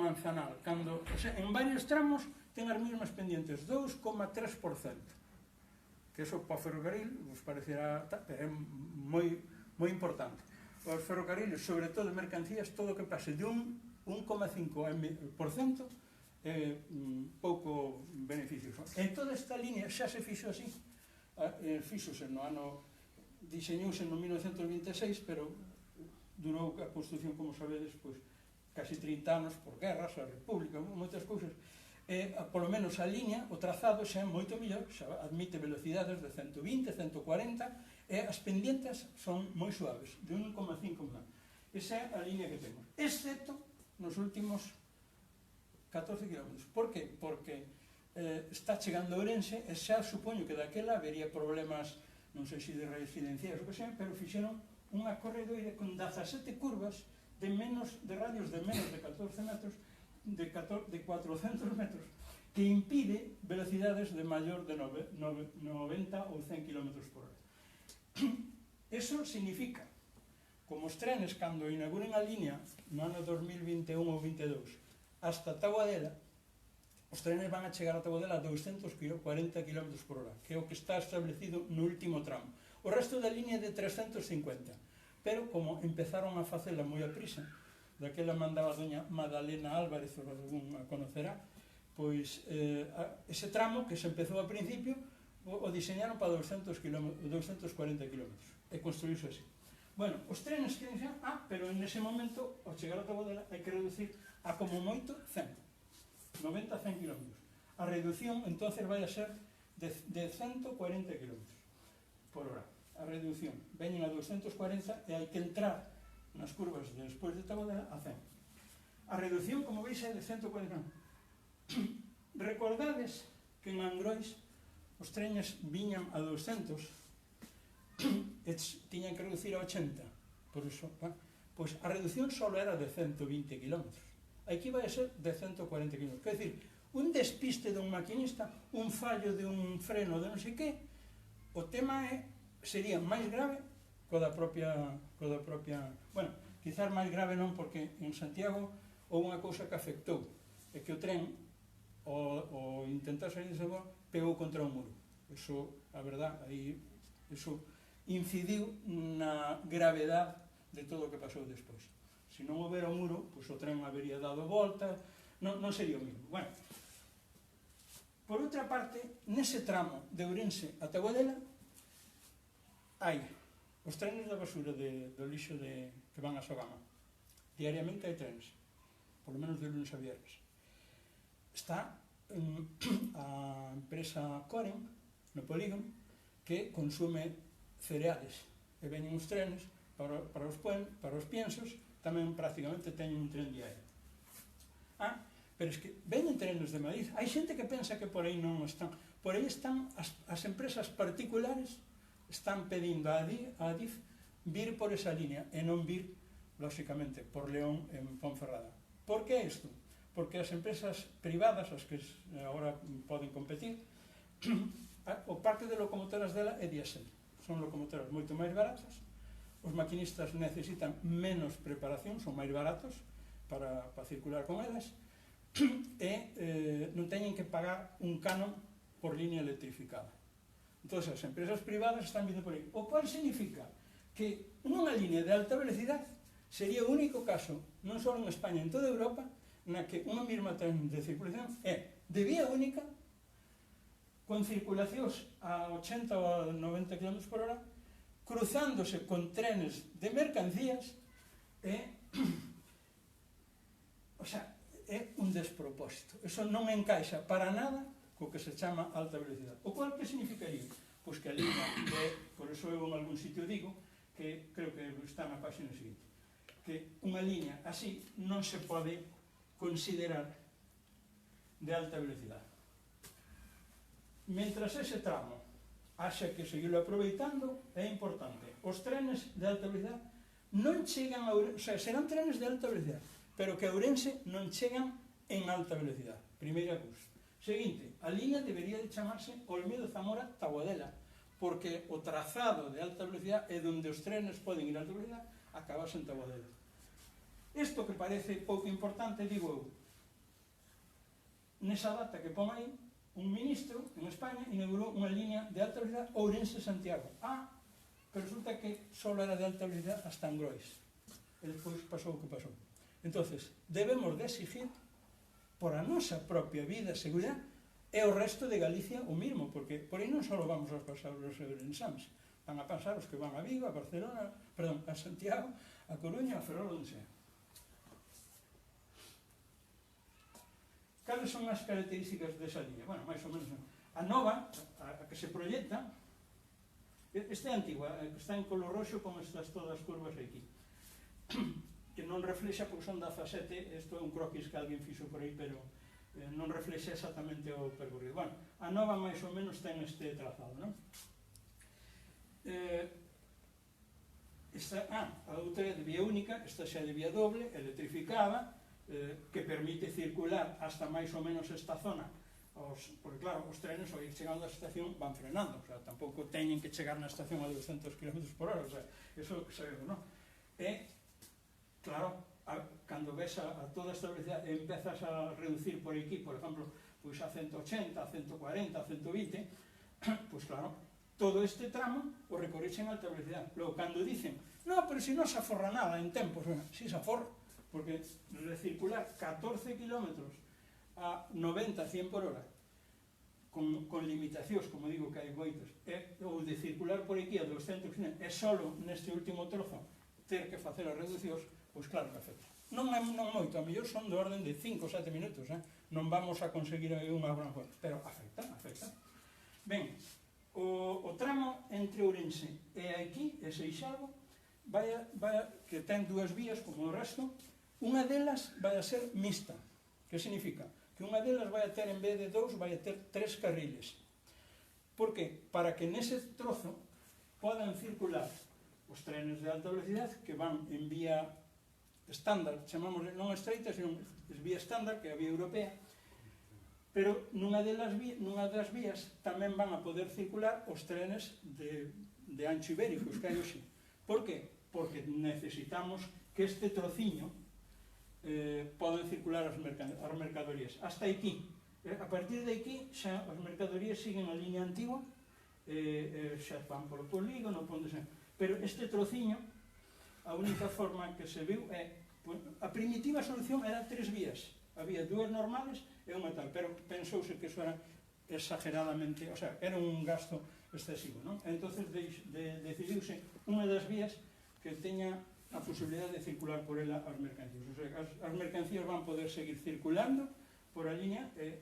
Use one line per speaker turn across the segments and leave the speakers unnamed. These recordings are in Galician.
Manzanal, cando, o sea, en varios tramos ten as mesmas pendientes, 2,3%, que eso para o ferrocarril vos parecerá, pero é moi importante. Os ferrocarriles, sobre todo mercancías, todo o que pase de 1,5% é pouco beneficioso. En toda esta línea xa se fixo así, fixose no ano, diseñouse no 1926, pero durou a construcción, como sabedes, pois, casi 30 anos por guerras, a República, moitas cousas. Polo menos a línea, o trazado xa é moito mellor, xa admite velocidades de 120, 140, e as pendientes son moi suaves, de 1,5 máis. Esa é a línea que temos, excepto nos últimos 14 km. Por que? Porque está chegando a Ourense e xa supoño que daquela habería problemas, non sei se de residencias ou que sea, pero fixeron unha corredoira con 17 curvas de radios de menos de 14 metros, de 400 metros, que impide velocidades de maior de 90 ou 100 km por hora. Eso significa, como os trenes, cando inauguren a línea no ano 2021 ou 2022 hasta Taboadela, os trenes van a chegar a Taboadela a 240 km por hora, que é o que está establecido no último tramo. O resto da línea é de 350. Pero como empezaron a facela moi a prisa, daquela mandaba a doña Madalena Álvarez, ou algún a conocerá, pois ese tramo que se empezou a principio o diseñaron para 240 km e construíse así. Bueno, os trenes que dixen, pero nese momento, ao chegar a Taboadela, hai que reducir a como moito 100, 90 a 100 km. A reducción entonces vai a ser de 140 km por hora. A reducción, veñen a 240 e hai que entrar nas curvas despois de Taboadela a 100. A reducción, como veis, é de 140. Recordades que en Angrois os trenes viñan a 200 e tiñan que reducir a 80. Por iso, pois a reducción só era de 120 km. Aquí vai a ser de 140 km. Quer dizer, un despiste dun maquinista, un fallo de un freno de non sei que, o tema sería máis grave co da propia... Bueno, quizás máis grave non, porque en Santiago houve unha cousa que afectou, é que o tren, ao intentar sair de Sabor, pegou contra un muro. Eso, a verdad, aí, eso incidiu na gravedade de todo o que pasou despois. Se non houbera o muro, pois o tren habería dado volta, non sería o mismo. Bueno, por outra parte, nese tramo de Ourense a Taboadela, hai os trenes da basura do lixo que van a Sogama. Diariamente hai trenes, polo menos de lunes a viernes. Está a empresa Coren, no polígono, que consume cereales. E veñen os trenes para os piensos, tamén prácticamente teñen un tren diario. Pero es que veñen trenes de maíz. Hai xente que pensa que por aí non están. Por aí están as empresas particulares, están pedindo a Adif vir por esa línea e non vir, lóxicamente, por León en Ponferrada. Por que isto? Porque as empresas privadas, as que agora poden competir, o parque de locomotoras dela é diésel. Son locomotoras moito máis baratas, os maquinistas necesitan menos preparación, son máis baratos para circular con elas, e non teñen que pagar un canon por línea electrificada. Entón, as empresas privadas están vindo por aí. O cual significa que unha línea de alta velocidade sería o único caso, non só en España, en toda Europa, na que unha mesma tren de circulación é de vía única, con circulacións a 80 ou 90 km por hora, cruzándose con trenes de mercancías, o sea, é un despropósito. Eso non encaixa para nada co que se chama alta velocidade. O cual que significaría? Pois que a línea por eso eu en algún sitio digo, que creo que está na página seguinte, que unha línea así non se pode considerar de alta velocidade. Mentras ese tramo haxa que seguirlo aproveitando, é importante. Os trenes de alta velocidade non chegan a Ourense, o sea, serán trenes de alta velocidade, pero que a Ourense non chegan en alta velocidade. Primeira cousa. Seguinte, a línea debería de chamarse Olmedo Zamora Taboadela, porque o trazado de alta velocidade é onde os trenes poden ir a alta velocidade, acabas en Taboadela. Isto que parece pouco importante, digo eu, nesa data que pon aí, un ministro en España inaugurou unha línea de alta velocidade Ourense-Santiago. Pero resulta que só era de alta velocidade hasta Angrois. E despois pasou o que pasou. Entonces, debemos de exigir por a nosa propia vida e seguridade e o resto de Galicia o mismo, porque por aí non só vamos a pasar os ourensáns, van a pasar os que van a Vigo, a Barcelona, perdón, a Santiago, a Coruña, a Ferrol, onde sea. Cales son as características desa línea? Bueno, máis ou menos. A nova, a que se proyecta, esta é antigua, que está en color roxo con estas todas as curvas aquí, que non reflexa, porque son 17, isto é un croquis que alguén fixo por aí, pero non reflexa exactamente o percorrido. Bueno, a nova máis ou menos ten este trazado, non? A outra é de vía única, esta xa é de vía doble, electrificada, que permite circular hasta máis ou menos esta zona, porque claro, os trenes ao ir chegando á estación van frenando, o sea, tampouco teñen que chegar na estación a 200 km por hora, o sea, eso sabemos, non? E, claro, cando ves a toda esta velocidade e empezas a reducir por aquí, por exemplo, pois a 180, a 140, a 120, pois claro, todo este tramo o recorrixe en alta velocidade. Logo, cando dicen, no, pero se non se aforra nada en tempos, si se aforra, porque recircular 14 km a 90, 100 por hora, con limitacións, como digo que hai moitos, ou de circular por aquí a 200 km, é solo neste último trozo ter que facer as reduccións, pois claro que afecta. Non moito, a mellor son de orden de 5 ou 7 minutos, non vamos a conseguir unha gran forma, pero afecta. Ben, o tramo entre Ourense e aquí, e Seixalbo, que ten dúas vías como o resto, unha delas vai a ser mixta. Que significa? Que unha delas vai a ter, en vez de 2, vai a ter 3 carriles. Por que? Para que nese trozo podan circular os trenes de alta velocidade que van en vía estándar, chamamos non estreita, sino vía estándar, que é a vía europea, pero nunha das vías tamén van a poder circular os trenes de ancho ibérico, os que hai hoxe. Por que? Porque necesitamos que este trociño poden circular as mercadorías. Hasta aquí. A partir de aquí, xa as mercadorías siguen a liña antigua, xa van polo polígono, pero este trociño, a única forma que se viu é, a primitiva solución era 3 vías. Había 2 normales e unha tal, pero pensouse que eso era exageradamente, o sea, era un gasto excesivo, non? Entón, decidiuse unha das vías que teña a posibilidade de circular por ela as mercancías. O sea, as mercancías van poder seguir circulando por a liña e...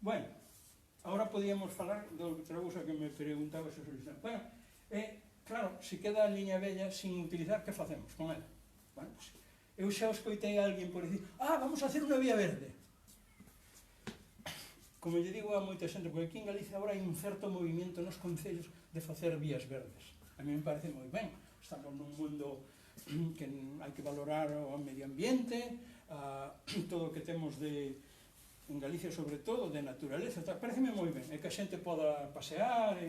Bueno, agora podíamos falar de outra cousa que me preguntaba se solicitar. Bueno, claro, se queda a liña bella sin utilizar, que facemos con ela? Bueno, pues, eu xa escoitei a alguén por dicir, vamos a hacer unha vía verde. Como lle digo a moita xente, porque aquí en Galicia agora hai un certo movimento nos concellos de facer vías verdes. A mí me parece moi ben. Estamos nun mundo que hai que valorar o medio ambiente, todo o que temos en Galicia, sobre todo, de naturaleza. Pareceme moi ben. É que a xente poda pasear,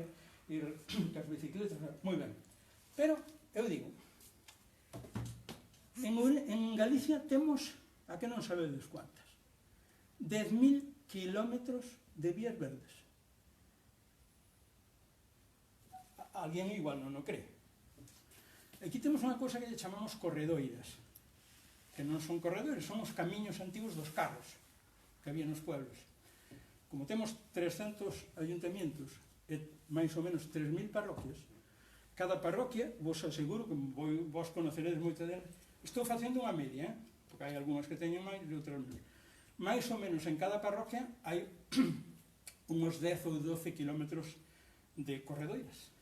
ir cas bicicletas, moi ben. Pero, eu digo, en Galicia temos, a que non sabedes cuántas, 10.000 kilómetros de vías verdes. Alguén igual non o cree. Aquí temos unha cousa que lle chamamos corredoiras, que non son corredores, son os camiños antigos dos carros que había nos pueblos. Como temos 300 ayuntamientos e máis ou menos 3.000 parroquias, cada parroquia, vos aseguro que vos conoceredes moito delas, estou facendo unha media, porque hai algunhas que teñen máis e outras menos. Mais ou menos en cada parroquia hai uns 10 ou 12 kilómetros de corredoiras.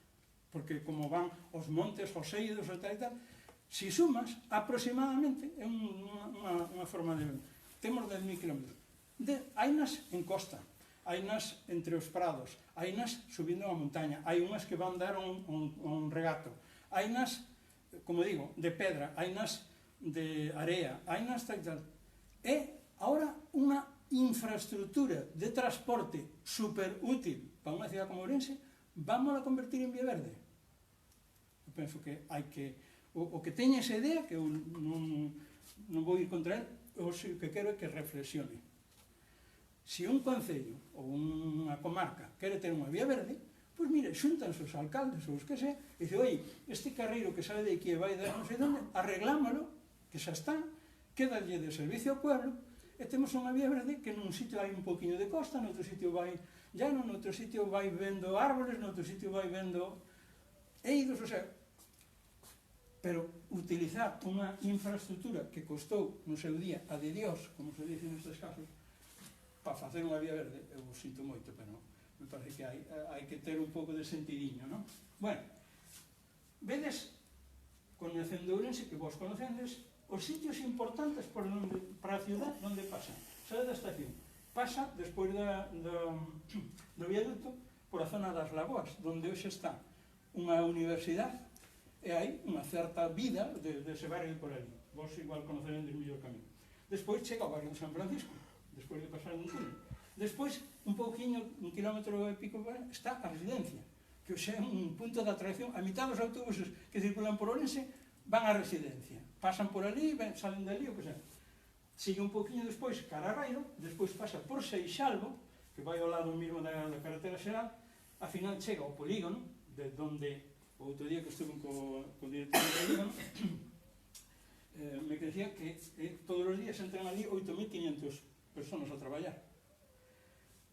Porque como van os montes, os eidos e tal, si sumas, aproximadamente, é unha forma de... Temos 10.000 kilómetros. Hainas en costa, hainas entre os prados, hainas subindo a montaña, hai unhas que van dar un regato, hainas, como digo, de pedra, hainas de area, hainas tal. É ahora unha infraestructura de transporte super útil para unha cidade como Ourense, vamos a convertir en vía verde. Eu penso que hai que O que teña esa idea, que eu non vou ir contra ele, o que quero é que reflexione. Se un concello ou unha comarca quere ter unha vía verde, pois mire, xuntanse os alcaldes ou os que sea, e dice, oi, este carreiro que sale de aquí e vai de non sei onde, arreglámalo, que xa está, quédalle de servicio ao pueblo, e temos unha vía verde que nun sitio hai un poquinho de costa, noutro sitio vai llano, noutro sitio vai vendo árboles, noutro sitio vai vendo eidos, o sea, pero utilizar unha infraestructura que costou no seu día a de Dios, como se dice nestes casos, para facer unha vía verde, eu o sinto moito, pero me parece que hai que ter un pouco de sentidiño, non? Bueno, vedes, coñecendo Ourense, que vos conocendes, os sitios importantes para a ciudad onde pasa. Sale da estación, pasa despois do viaducto por a zona das Lagoas, onde hoxe está unha universidade e hai unha certa vida dese barrio por ali. Vos igual conocerendes mellor que a mí. Despois chega ao barrio de San Francisco, despois de pasar un túnel. Despois, un pouquiño, 1 kilómetro e pico, está a residencia, que hoxe é un punto de atracción. A mitad dos autobuses que circulan por Ourense van á residencia. Pasan por ali, salen dali, o que sea. Sigue un pouquiño despois, cara a Rairo, despois pasa por Seixalbo, que vai ao lado mesmo da carretera xeral, a final chega ao polígono, de donde, o outro día que estuve co director do polígono, me decía que todos os días entran ali 8.500 personas a traballar.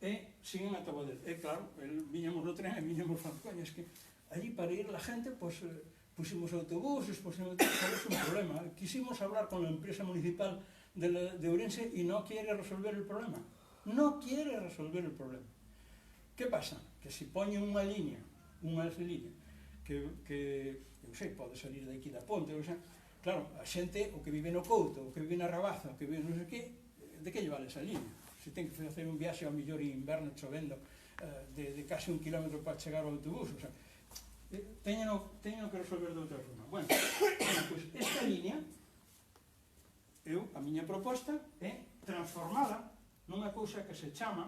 E siguen a Tabadel. E claro, viñamos no tren e viñamos falando, coño, es que allí para ir la gente, pues, pusimos autobuses, pusimos un problema. Quisimos hablar con la empresa municipal de Ourense y no quiere resolver el problema. No quiere resolver el problema. ¿Qué pasa? Que si poñen unha liña, que non sei, pode salir de aquí da ponte, o sea, claro, a xente, o que vive no Couto, o que vive na Rabaza, o que vive non sei que, de que lle vale esa liña? Se ten que facer un viaxe ao mellor en inverno chovendo de casi 1 kilómetro para chegar ao autobús, o sea, teñeno que resolver de outra forma. Bueno, pues esta línea, a miña proposta é transformada nunha cousa que se chama,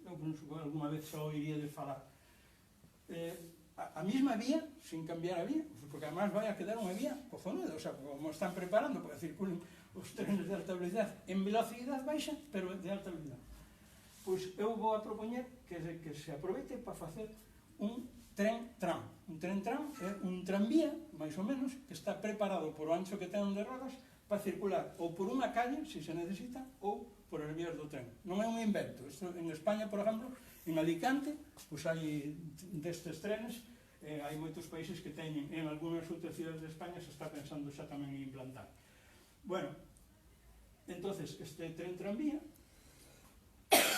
eu penso que alguma vez só oiría de falar, a mesma vía, sin cambiar a vía, porque además vai a quedar unha vía cojonuda, o sea, como están preparando para que circulen os trenes de alta velocidade en velocidade baixa, pero de alta velocidade. Pois eu vou a propoñer que se aproveite para facer un tren-tram. Un tren-tram é un tranvía, máis ou menos, que está preparado por o ancho que ten de rodas para circular ou por unha calle, se se necesita, ou por as vías do tren. Non é un invento. Isto, en España, por exemplo, en Alicante, pois hai destes trenes, hai moitos países que teñen, en algunhas outras cidades de España se está pensando xa tamén en implantar. Bueno, entonces, este tren tranvía,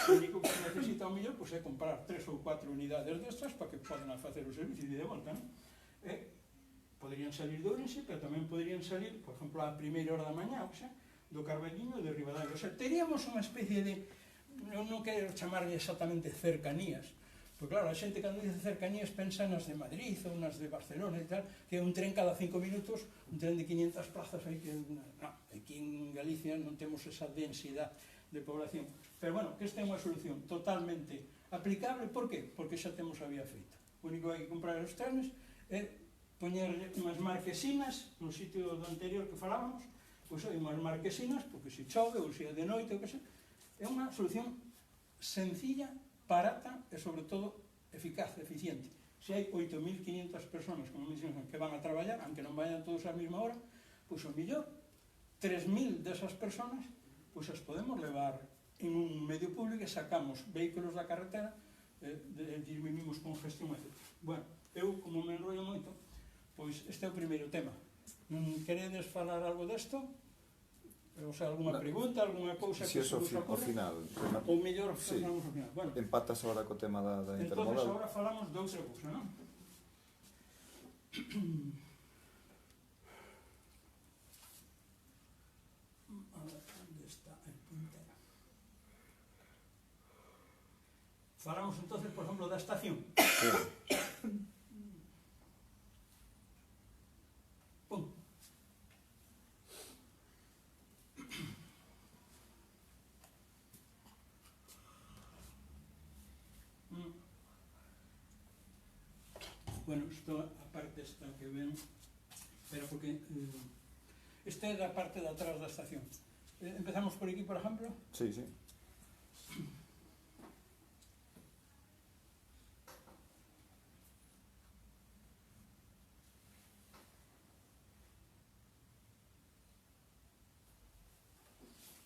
o único que se necesita ao mellor é comprar 3 ou 4 unidades destas para que podan facer o servicio de volta, non? Poderían salir de Ourense, pero tamén poderían salir, por exemplo, a primeira hora da mañá, o sea, do Carballiño de Ribadavia. O sea, teríamos unha especie de, non quero chamarlle exactamente cercanías, porque claro, a xente cando dice cercanías pensa nas de Madrid ou nas de Barcelona e tal, que é un tren cada 5 minutos, un tren de 500 plazas aí que... No, aquí en Galicia non temos esa densidade de población. Pero bueno, que esta é unha solución totalmente aplicable. Por qué? Porque xa temos a vía feita. O único que hai que comprar os trenes é poñer unhas marquesinas no sitio do anterior que falábamos, pois hai unhas marquesinas, porque se chove ou se é de noite, ou que sea, é unha solución sencilla, barata e, sobre todo, eficaz, eficiente. Se hai 8.500 personas, como mencionan, que van a traballar, aunque non vayan todos á mesma hora, pois o mellor 3.000 desas personas pois as podemos levar en un medio público e sacamos vehículos da carretera e disminuimos congestión, etc. Bueno, eu, como me enrollo moito, pois este é o primeiro tema. Non queredes falar algo desto? O sea, alguna pregunta, alguna cousa que se vos ocorre? Ou mellor falamos ao final. Bueno,
empatas agora co tema da intermodal.
Entón, agora falamos de outra cousa, non? A ver, onde está el puntero? Falamos entonces, por exemplo, da estación.
Sí.
Bueno, isto, a parte esta que ven, Pero porque esta é da parte de atrás da estación. Empezamos por aquí, por exemplo.
Sí, sí.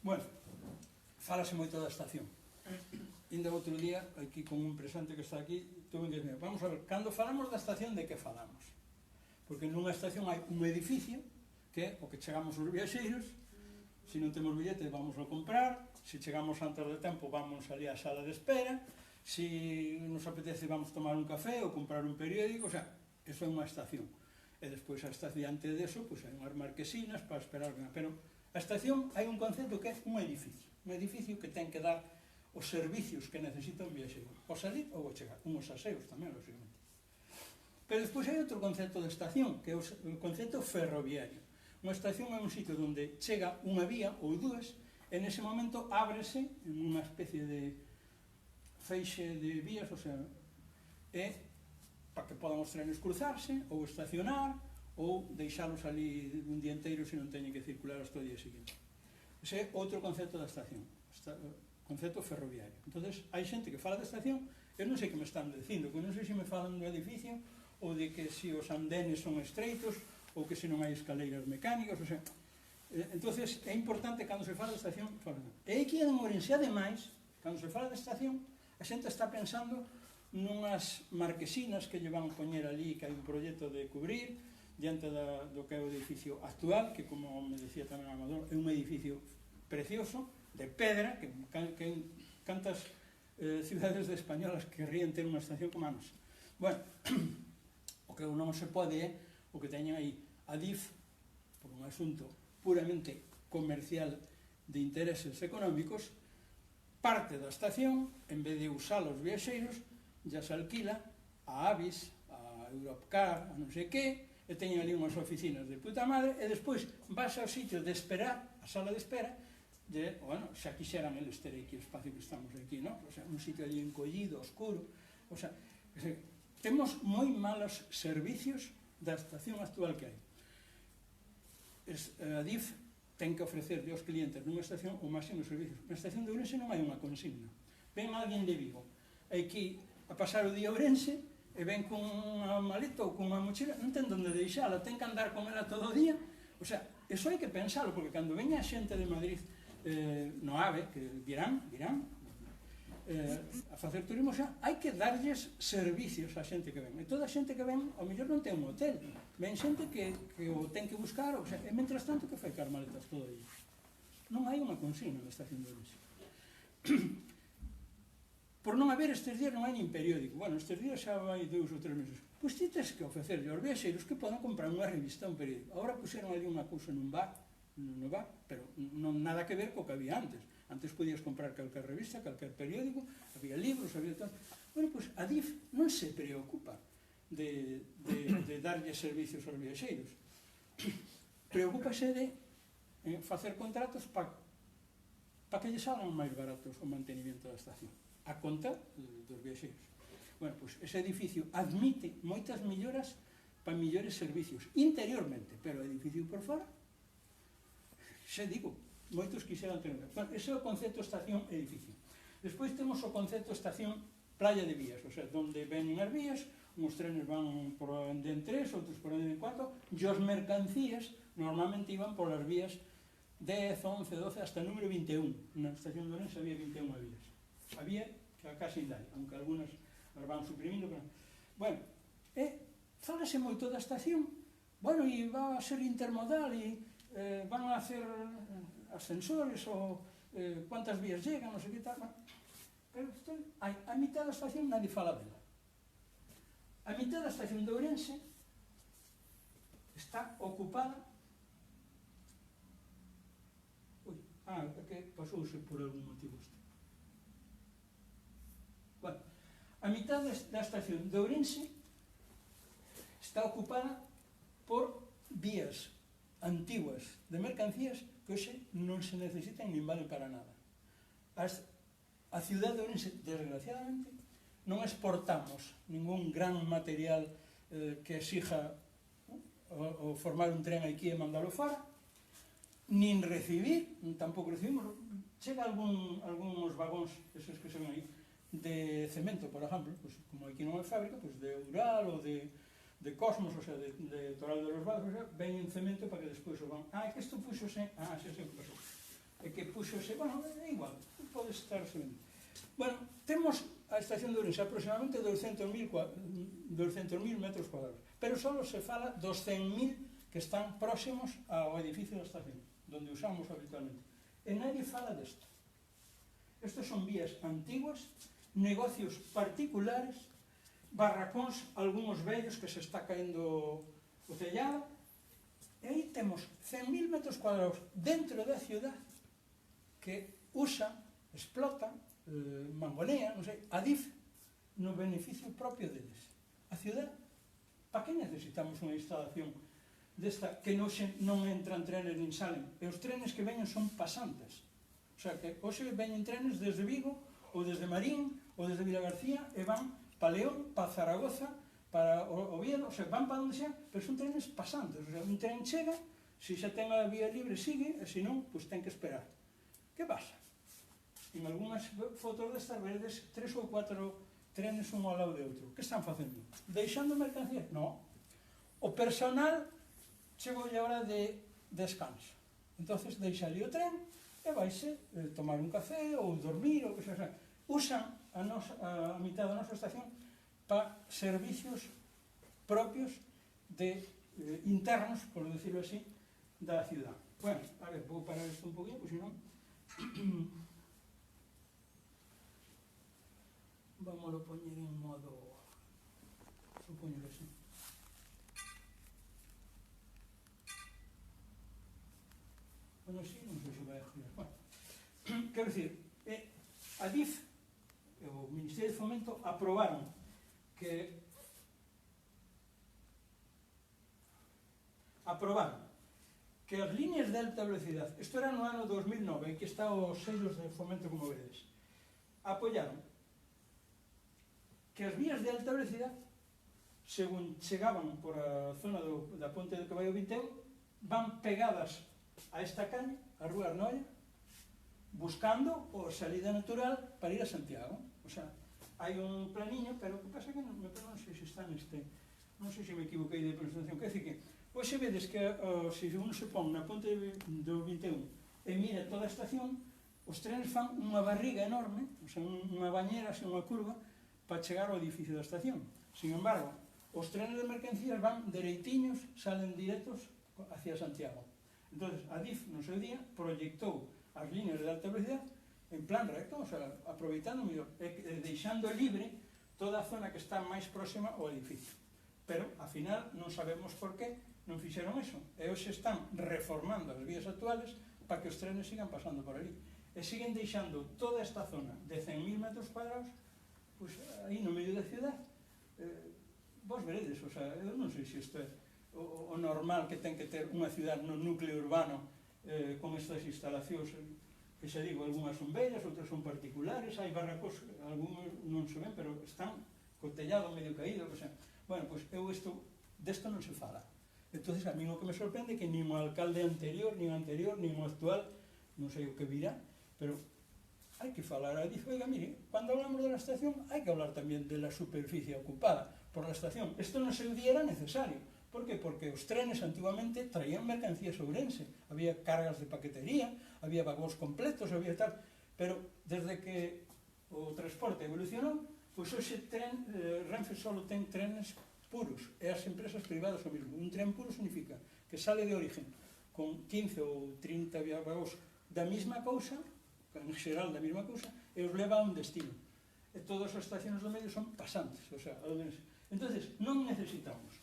Bueno, fálase moito da estación. Ainda outro día, aquí con un presente que está aquí, tuve que decir, vamos a ver, cando falamos da estación, de que falamos? Porque nunha estación hai un edificio, que é o que chegamos os viaxeiros, se non temos billete vamos a comprar, se chegamos antes de tempo vamos ali á sala de espera, se nos apetece vamos tomar un café ou comprar un periódico, o sea, eso é unha estación. E despois hasta diante deso, pois hai unhas marquesinas para esperar, pero a estación hai un concepto que é un edificio que ten que dar os servicios que necesita un viaxeiro, ao salir ou ao chegar, unhos aseos tamén, lógicamente. Pero despois hai outro concepto de estación, que é o concepto ferroviario. Unha estación é un sitio onde chega unha vía ou dúas, e nese momento ábrese en unha especie de feixe de vías, o sea, é para que podan os trenes cruzarse, ou estacionar, ou deixalos ali un día inteiro se non teñen que circular hasta o día seguinte. Ese é outro concepto da estación, concepto ferroviario. Entonces, hai xente que fala da estación, eu non sei que me están dicindo, que non sei se me falan do edificio, ou de que se os andenes son estreitos, ou que se non hai escaleiras mecánicas, o sea, entonces é importante cando se fala da estación, e aquí en Ourense, ademais, cando se fala da estación, a xente está pensando nunhas marquesinas que lle van poñer ali, que hai un proxecto de cubrir diante do que é o edificio actual, que como me decía tamén Amador, é un edificio precioso, de pedra, que cantas cidades españolas querrían ter unha estación como a nosa. Bueno, o que non se pode é o que teñen aí Adif, por un asunto puramente comercial de intereses económicos, parte da estación, en vez de usar os viaxeiros, ya se alquila a Avis, a Europcar, a non sei que, e teñen ali unhas oficinas de puta madre, e despois vas ao sitio de esperar, a sala de espera, bueno, xa quixeran eles ter aquí o espacio que estamos aquí, non? O sea, un sitio ali encollido, oscuro, o sea, temos moi malos servicios da estación actual que hai. A DIF ten que ofrecer aos clientes nunha estación o máximo servicios. Na estación de Ourense non hai unha consigna. Ven alguén de Vigo aquí a pasar o día a Ourense e ven con unha maleta ou con unha mochila, non ten onde deixala, ten que andar con ela todo o día. O sea, eso hai que pensalo, porque cando veña a xente de Madrid no AVE, que virán a facer turismo, xa, hai que darlles servicios á xente que ven. E toda a xente que ven, ao mellor non ten un hotel, ven xente que o ten que buscar, o sea, e mentras tanto que fai car maletas todo aí. Non hai unha consigna na estación de Ourense. Por non haber estes días non hai nin periódico. Bueno, estes días xa vai 2 ou 3 meses. Pois ti tens que ofrecerle aos viaxeiros que podan comprar unha revista, un periódico. Agora puxeron ali unha cousa nun bar, pero non nada que ver co que había antes. Antes podías comprar calquer revista, calquer periódico, había libros, había tal. Bueno, pois a DIF non se preocupa de darlle servicios aos viaxeiros. Preocúpase de facer contratos para que lle salgan máis baratos o mantenimiento da estación, a conta dos viaxeiros. Bueno, pois ese edificio admite moitas melloras para millores servicios interiormente, pero o edificio por fora, xa digo, moitos quixeran ter. Bueno, ese é o concepto estación-edificio. Despois temos o concepto estación-playa de vías, o sea, onde ven as vías, uns trenes van por onde en 3, outros por onde en 4, e as mercancías normalmente iban por as vías 10, 11, 12, hasta o número 21. Na estación de Ourense había 21 vías. Había que casi ainda hai, aunque algunas as van suprimindo, pero... Bueno, fálase moito da estación, bueno, e va a ser intermodal, e van a hacer ascensores, ou cuántas vías llegan, non sei que tal, pero a mitad da estación nadie fala dela. A mitad da estación de Ourense está ocupada... que pasouse por algún motivo isto. Bueno, a mitad da estación de Ourense está ocupada por vías antiguas de mercancías que hoxe non se necesitan nin valen para nada. A ciudad de Ourense, desgraciadamente, non exportamos ningún gran material que exija o formar un tren aquí e mandalo fora, nin recibir, tampouco recibimos, chega algúns vagóns, esos que son aí, de cemento, por exemplo, pues, como aquí non é fábrica, pues, de Ural ou de Cosmos, o sea, de Toral de los Vados, o sea, veñen cemento para que despois o van, é que isto puxose, xa sei o que pasou, é que puxose, bueno, é igual, pode estar cemento. Bueno, temos a estación de Ourense aproximadamente 200.000 metros cuadrados, pero só se fala dos 100.000 que están próximos ao edificio da estación, donde usamos habitualmente. E nadie fala desto. Estos son vías antiguas, negocios particulares, barracóns, algúns vellos que se está caendo o tellado, e aí temos 100.000 metros cuadrados dentro da ciudad que usa, explota, mangonea, non sei, Adif, no beneficio propio deles. A ciudad, para que necesitamos unha instalación desta que non entran trenes nin salen? E os trenes que veñen son pasantes. O sea, que hoxe veñen trenes desde Vigo, ou desde Marín, ou desde Vilagarcía, e van para León, para Zaragoza, para Oviedo, o sea, van para onde sea, pero son trenes pasantes. O sea, un tren chega, se xa ten a vía libre, sigue, e se non, pois ten que esperar. Que pasa? En algunhas fotos destas veredes 3 ou 4 trenes un ao lado de outro. Que están facendo? Deixando mercancía? No. O personal chegou a hora de descanso. Entonces deixa ali o tren e vaise tomar un café ou dormir ou que xa. Usan a mitad da nosa estación para servicios propios de internos, por decirlo así, da ciudad. Bueno, a ver, vou parar isto un poquinho, pois senón vamos a poñer en modo, supoño que sí. Bueno, sí, non sei se vai a girar. Bueno, quero dicir, a DIF, o Ministerio de Fomento, aprobaron que as líneas de alta velocidade, isto era no ano 2009, aquí está os sellos de fomento, como veredes, apoyaron que as vías de alta velocidade, según chegaban por a zona da ponte do que vai o 21, van pegadas a esta calle, a Rúa Arnoia, buscando a salida natural para ir a Santiago. O sea, hai un planiño, pero o que pasa é que non sei se está neste, non sei se me equivoquei de presentación, quer dizer que, hoxe vedes que se uno se pon na ponte do 21 e mira toda a estación, os trenes fan unha barriga enorme, o sea, unha bañera, así, unha curva, para chegar ao edificio da estación. Sin embargo, os trenes de mercancías van dereitiños, salen directos hacia Santiago. Entón, a DIF, no seu día, proyectou as líneas de alta velocidade en plan recto, o sea, aproveitando mellor, deixando libre toda a zona que está máis próxima ao edificio. Pero, ao final, non sabemos por qué non fixeron eso. E hoxe están reformando as vías actuales para que os trenes sigan pasando por ali. E siguen deixando toda esta zona de 100.000 metros cuadrados, pois, aí no medio da ciudad. Vos veredes, o sea, eu non sei se isto é o normal que ten que ter unha ciudad no núcleo urbano con estas instalacións, que xa digo, algunhas son bellas, outras son particulares, hai barracos, algúns non se ven, pero están co tellado medio caído, o sea, bueno, pois eu desto non se fala. Entonces, a mí o que me sorprende é que nin o alcalde anterior, nin o actual, non sei o que virá, pero hai que falar. Dice, oiga, mire, cando hablamos de la estación, hai que hablar tamén de la superficie ocupada por la estación. Isto no seu día era necesario. Por que? Porque os trenes antiguamente traían mercancías a Ourense. Había cargas de paquetería, había vagóns completos, había tal. Pero desde que o transporte evolucionou, pois hoxe Renfe só ten trenes puros. E as empresas privadas o mesmo. Un tren puro significa que sale de origen con 15 ou 30 vagóns da mesma cousa, en xeral da mesma cousa, e os leva a un destino. E todas as estacións do medio son pasantes. O sea, entonces, non necesitamos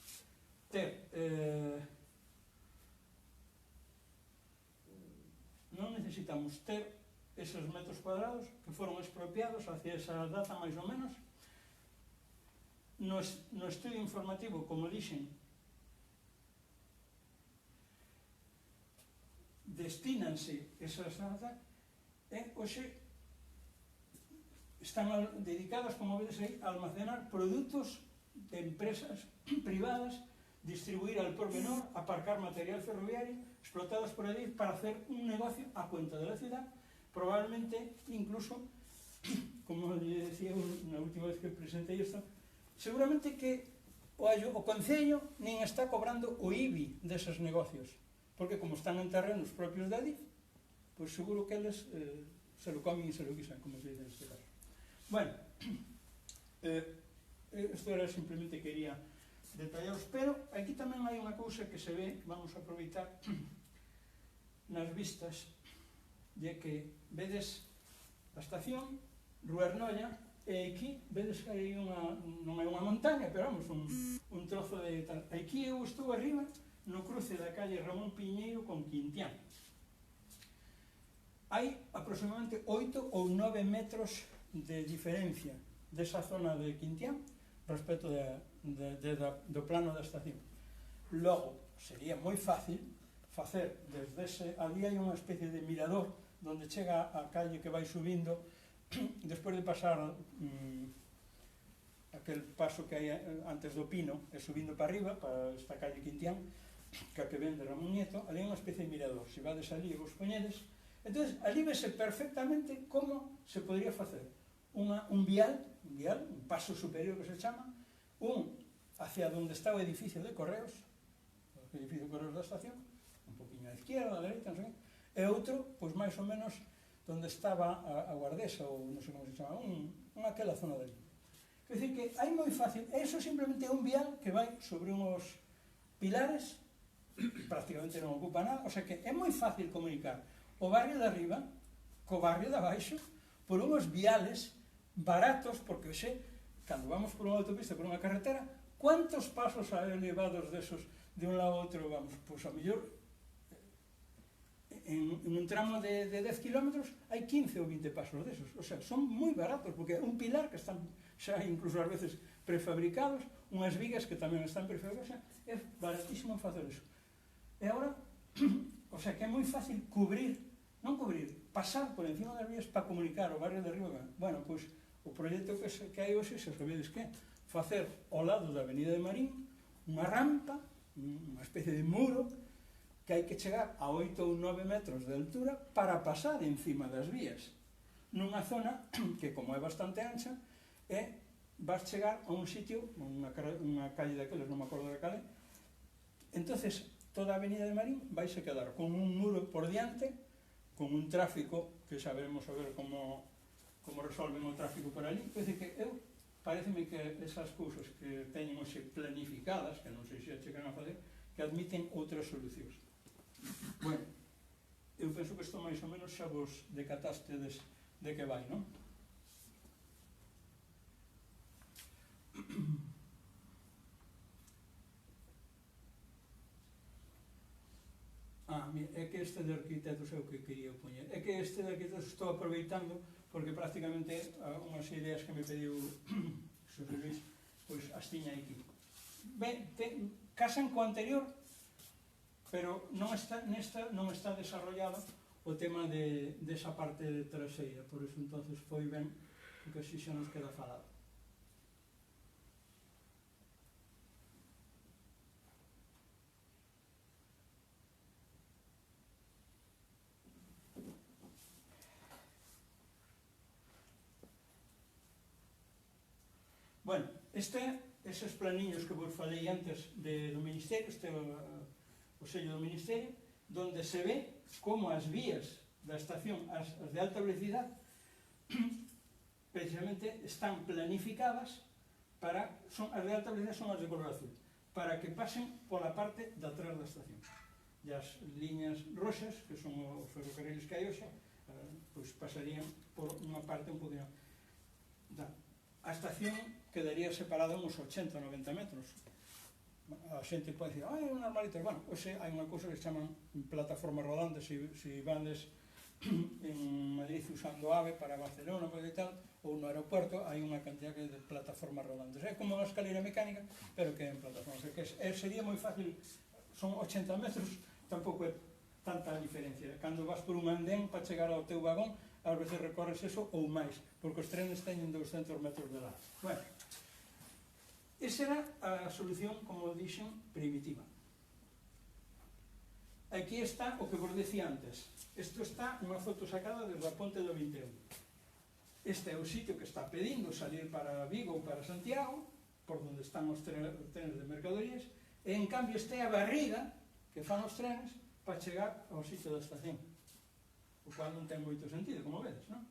ter esos metros cuadrados que foron expropiados hacia esa data máis ou menos. No estudio informativo, como dixen, destínanse esas datas e hoxe están dedicadas, como vedes aí, a almacenar produtos de empresas privadas distribuir al pormenor, aparcar material ferroviario, explotados por allí para hacer un negocio a cuenta de la ciudad, probablemente incluso, como le decía na última vez que presentei isto, seguramente que o Concello nin está cobrando o IBI deses negocios, porque como están en terrenos propios de Adif, pois seguro que eles se lo comen e se lo guisan, como se dice neste caso. Bueno, isto era simplemente quería detallaros, pero aquí tamén hai unha cousa que se ve, vamos a aproveitar nas vistas, de que vedes a estación, Rúa Ernolla, e aquí vedes que hai non é unha montaña, pero vamos, un trozo de tal. Aquí eu estou arriba, no cruce da calle Ramón Piñeiro con Quintián. Hai aproximadamente 8 ou 9 metros de diferencia desa zona de Quintián respecto do plano da estación. Logo, sería moi fácil facer desde ese... Ali hai unha especie de mirador donde chega a calle que vai subindo despois de pasar aquel paso que hai antes do Pino e subindo para arriba, para esta calle Quintián, que ven de Ramón Nieto, ali hai unha especie de mirador. Se vades ali e vos poñedes, entón ali vese perfectamente como se podría facer un vial, un paso superior que se chama, un hacia onde está o edificio de Correos, o edificio de Correos da estación, un poquinho á izquierda, á dereita, non sei, e outro, pois máis ou menos onde estaba a Guardesa, ou non sei como se chama, aquela zona dali. Quer dizer que hai moi fácil, eso simplemente é un vial que vai sobre uns pilares, prácticamente non ocupa nada, o sea que é moi fácil comunicar o barrio de arriba co barrio de abaixo por uns viales baratos, porque xe, cando vamos por unha autopista, por unha carretera, cuántos pasos elevados desos de un lado a outro vamos? Pois a mellor en un tramo de 10 kilómetros hai 15 ou 20 pasos desos, o sea, son moi baratos, porque é un pilar que están xa incluso ás veces prefabricados, unhas vigas que tamén están prefabricadas, é baratísimo facer eso. E agora, o sea, que é moi fácil pasar por encima das vías para comunicar o barrio de Río. Bueno, pois, o proxecto que hai hoxe, se sabedes que facer ao lado da Avenida de Marín unha rampa, unha especie de muro, que hai que chegar a 8 ou 9 metros de altura para pasar encima das vías, nunha zona que, como é bastante ancha, vas chegar a un sitio, unha calle daqueles, non me acordo de cal é, entonces toda a Avenida de Marín vaise quedar con un muro por diante, con un tráfico que xa veremos a ver como resolven o tráfico por ali. Quer dizer que pareceme que esas cousas que teñen hoxe planificadas, que non sei se chegan a fazer, que admiten outras solucións. Bueno, eu penso que isto máis ou menos xa vos decatastedes de que vai, non? É que este de arquitectos é o que quería poñer. É que este de arquitectos estou aproveitando porque prácticamente unhas ideas que me pediu Xosé Luis, pois as tiña aquí. Ben, casan co anterior, pero non está desarrollado o tema desa parte traseira, por iso entonces foi ben, porque así xa nos queda falado. Bueno, eses planiños que vos falei antes do Ministerio, este é o sello do Ministerio, donde se ve como as vías da estación, as de alta velocidade, precisamente están planificadas para, as de alta velocidade son as de color azul, para que pasen pola parte de atrás da estación. E as liñas roxas, que son os ferrocarriles que hai hoxe, pois pasarían por unha parte un poquinho. A estación quedaría separada uns 80-90 metros. A xente pode dicir, é unha normalita. Bueno, hoxe hai unha cousa que se chaman plataformas rodantes, se vandes en Madrid usando AVE para Barcelona e tal, ou no aeropuerto, hai unha cantidad de plataformas rodantes. É como unha escalera mecánica, pero que en plataformas. Sería moi fácil, son 80 metros, tampouco é tanta diferencia. Cando vas por un andén para chegar ao teu vagón, ás veces recorres eso ou máis, porque os trenes teñen 200 metros de lado. Bueno, Esa era a solución, como dixen, primitiva. Aquí está o que vos decía antes. Isto está unha foto sacada desde a ponte do 21. Este é o sitio que está pedindo salir para Vigo ou para Santiago, por onde están os trenes de mercadorías, e en cambio este é a barriga que fan os trenes para chegar ao sitio da estación, o cual non ten moito sentido, como vedes, non?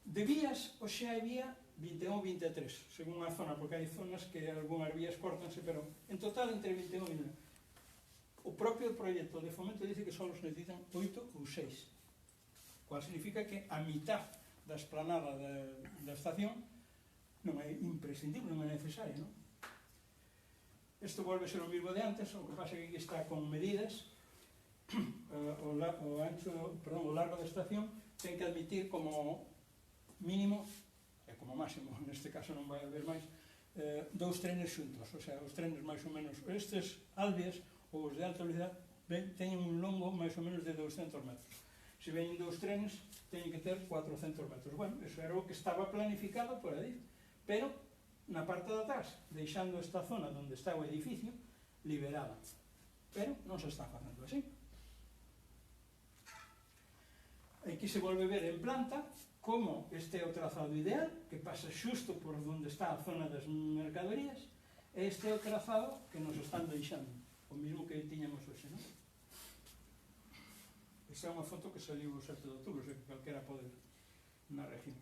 De vías, hoxe hai vía 21 ou 23, según a zona, porque hai zonas que algunhas vías cortanse, pero en total entre 21 e 29. O propio proxecto de fomento dice que só os necesitan 8 ou 6, cual significa que a mitad da esplanada da estación non é imprescindible, non é necesaria, non? Isto volve a ser o mismo de antes, o que pasa é que aquí está con medidas. O largo da estación ten que admitir como mínimo, e como máximo, neste caso non vai haber máis, 2 trenes xuntos, o sea, os trenes máis ou menos, estes albias ou os de alta velocidade teñen un longo máis ou menos de 200 metros. Se veñen 2 trenes, teñen que ter 400 metros. Bueno, eso era o que estaba planificado por aí, pero na parte de atrás, deixando esta zona onde está o edificio liberada, pero non se está facendo así. Aquí se volve ver en planta como este é o trazado ideal, que pasa xusto por onde está a zona das mercadorías, e este é o trazado que nos están deixando, o mesmo que tiñamos hoxe, non? Esta é unha foto que saliu o 7 de outubro, o sea que calquera pode ver na región.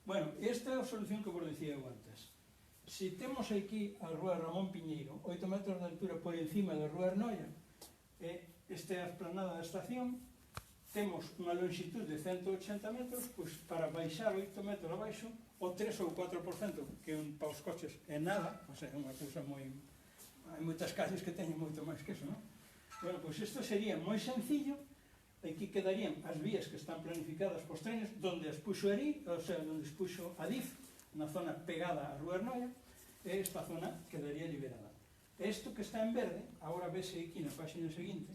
Bueno, esta é a solución que vos dicía eu antes. Se temos aquí a rúa Ramón Piñeiro, 8 metros de altura por encima da rúa Arnoia, e esta é a esplanada da estación, temos unha longitud de 180 metros, pois para baixar 8 metros abaixo, o 3 ou 4%, que para os coches é nada, o sea, é unha cousa moi... Hai moitas calles que teñen moito máis que eso, non? Bueno, pois isto sería moi sencillo, aquí quedarían as vías que están planificadas pos trenes, donde as puxo Eri, o sea, donde as puxo Adif, na zona pegada á rúa Arnoia, e esta zona quedaría liberada. Isto que está en verde, agora vese aquí na página seguinte,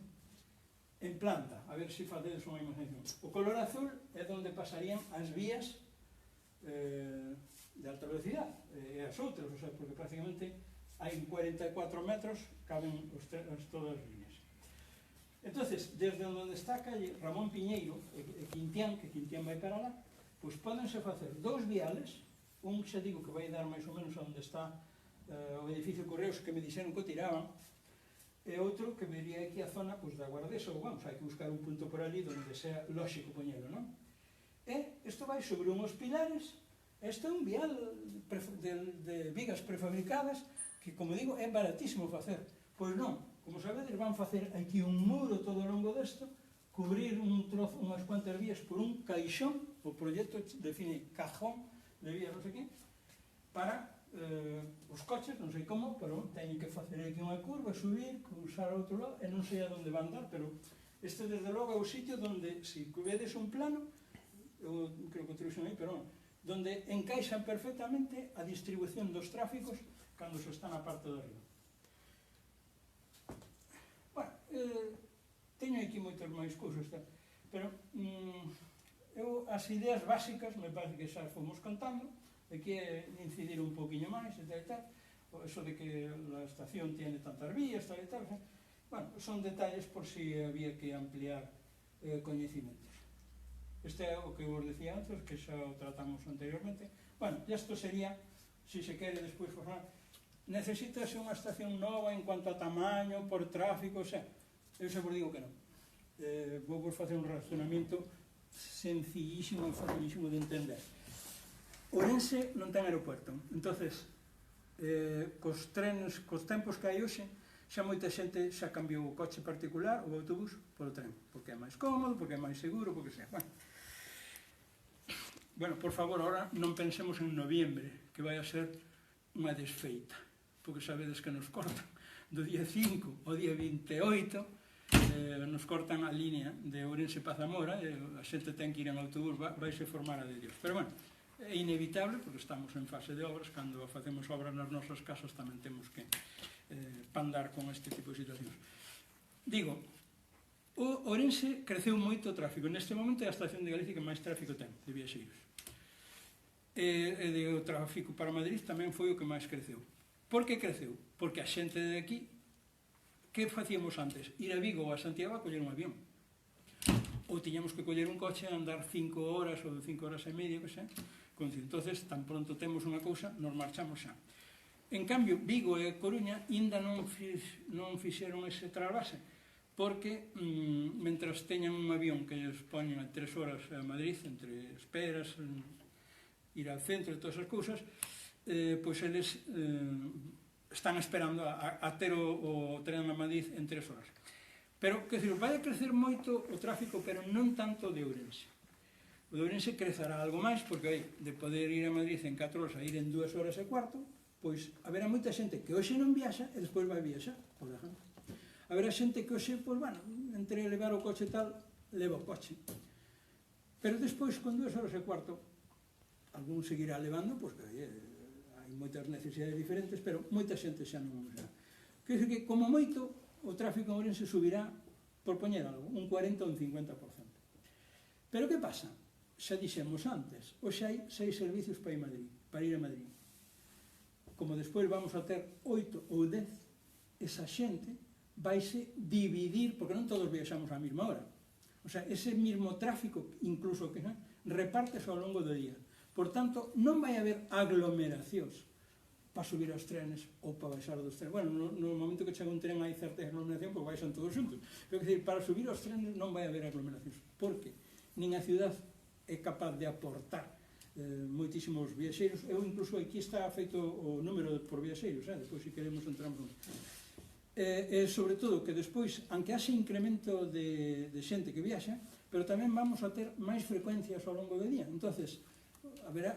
en planta, a ver se facedes unha imaginación. O color azul é onde pasarían as vías de alta velocidade, e as outras, o sea, porque prácticamente hai 44 metros, caben todas as líneas. Entonces, desde onde está a calle Ramón Piñeiro e Quintián, que Quintián vai para lá, pois pódense facer 2 viales, un xa digo que vai dar máis ou menos onde está o edificio Correos, que me dixeron que o tiraban, e outro que vería aquí a zona da Guardesa, ou vamos, hai que buscar un punto por ali onde sea lóxico poñelo, non? E isto vai sobre unhos pilares, isto é un vial de vigas prefabricadas que, como digo, é baratísimo facer. Pois non, como sabedes, van facer aquí un muro todo ao longo desto, cubrir un trozo, unhas cuantas vías por un caixón, o proxecto define cajón de vías, non sei que, para os coches, non sei como, pero teñen que facer aquí unha curva, subir, cruzar ao outro lado, e non sei a onde van dar, pero este desde logo é o sitio onde, se vedes un plano, eu creo que o trouxen aí, pero non, onde encaixan perfectamente a distribución dos tráficos cando se está na parte de arriba. Bueno, teño aquí moitas máis cousas, pero eu as ideas básicas me parece que xa fomos contando, de que incidir un poquinho máis, e tal, eso de que a estación tiene tantas vías, tal e tal, bueno, son detalles por si había que ampliar coñecimentos. Este é o que vos decía antes, que xa o tratamos anteriormente. Bueno, isto sería, se se quere despois formar, necesitase unha estación nova en cuanto a tamaño, por tráfico, xa, eu xa vos digo que non. Vou vos facer un razonamiento sencillísimo e facilísimo de entender. Ourense non ten aeropuerto, entonces cos trenes, cos tempos que hai hoxe, xa moita xente xa cambiou o coche particular, o autobús, polo tren, porque é máis cómodo, porque é máis seguro, porque sea. Bueno, por favor, ahora non pensemos en noviembre, que vai a ser unha desfeita, porque sabedes que nos cortan do día 5 ao día 28, nos cortan a línea de Ourense-Pazamora, a xente ten que ir en autobús, vaise formar a de Dios. Pero bueno, é inevitable, porque estamos en fase de obras, cando facemos obras nas nosas casas tamén temos que pandar con este tipo de situacións. Digo, o Ourense creceu moito o tráfico, neste momento é a estación de Galicia que máis tráfico ten de viaxeiros. E o tráfico para Madrid tamén foi o que máis creceu. Por que creceu? Porque a xente de aquí, que facíamos antes? Ir a Vigo ou a Santiago a coller un avión. Ou tiñamos que coller un coche e andar 5 horas ou 5 horas e media, que xa. Entonces, tan pronto temos unha cousa, nos marchamos xa. En cambio, Vigo e Coruña ainda non fixeron ese trasvase, porque mentras teñan un avión que lles poñen 3 horas a Madrid, entre esperas, ir ao centro e todas as cousas, pois eles están esperando a ter o tren a Madrid en 3 horas. Pero, quer dizer, vai a crecer moito o tráfico, pero non tanto de Ourense. O de Ourense crecerá algo máis, porque de poder ir a Madrid en 4 horas a ir en 2 horas e cuarto, pois haberá moita xente que hoxe non viaxa e despois vai viaxar, por exemplo. Haberá xente que hoxe, pois, bueno, entre levar o coche e tal, leva o coche. Pero despois, con 2 horas e cuarto, algún seguirá levando, pois, hai moitas necesidades diferentes, pero moita xente xa non usará. Quer dizer que, como moito, o tráfico en Ourense subirá, por poñer algo, un 40 ou un 50%. Pero que pasa? Xa dixemos antes, hoxe hai 6 servicios para ir a Madrid. Como despois vamos a ter 8 ou 10, esa xente vaise dividir, porque non todos viaxamos á mesma hora. O sea, ese mesmo tráfico, incluso que repártese ao longo do día. Por tanto, non vai haber aglomeracións para subir aos trenes ou para baixar dos trenes. Bueno, no momento que chega un tren hai certa aglomeración, pois baixan todos xuntos. Pero, quer dizer, para subir aos trenes non vai haber aglomeracións. Por que? Nin a ciudad é capaz de aportar moitísimos viaxeiros. Eu incluso aquí está feito o número por viaxeiros, depois se queremos entramos sobre todo que despois, aunque haxe incremento de xente que viaxa, pero tamén vamos a ter máis frecuencias ao longo do día. Entonces,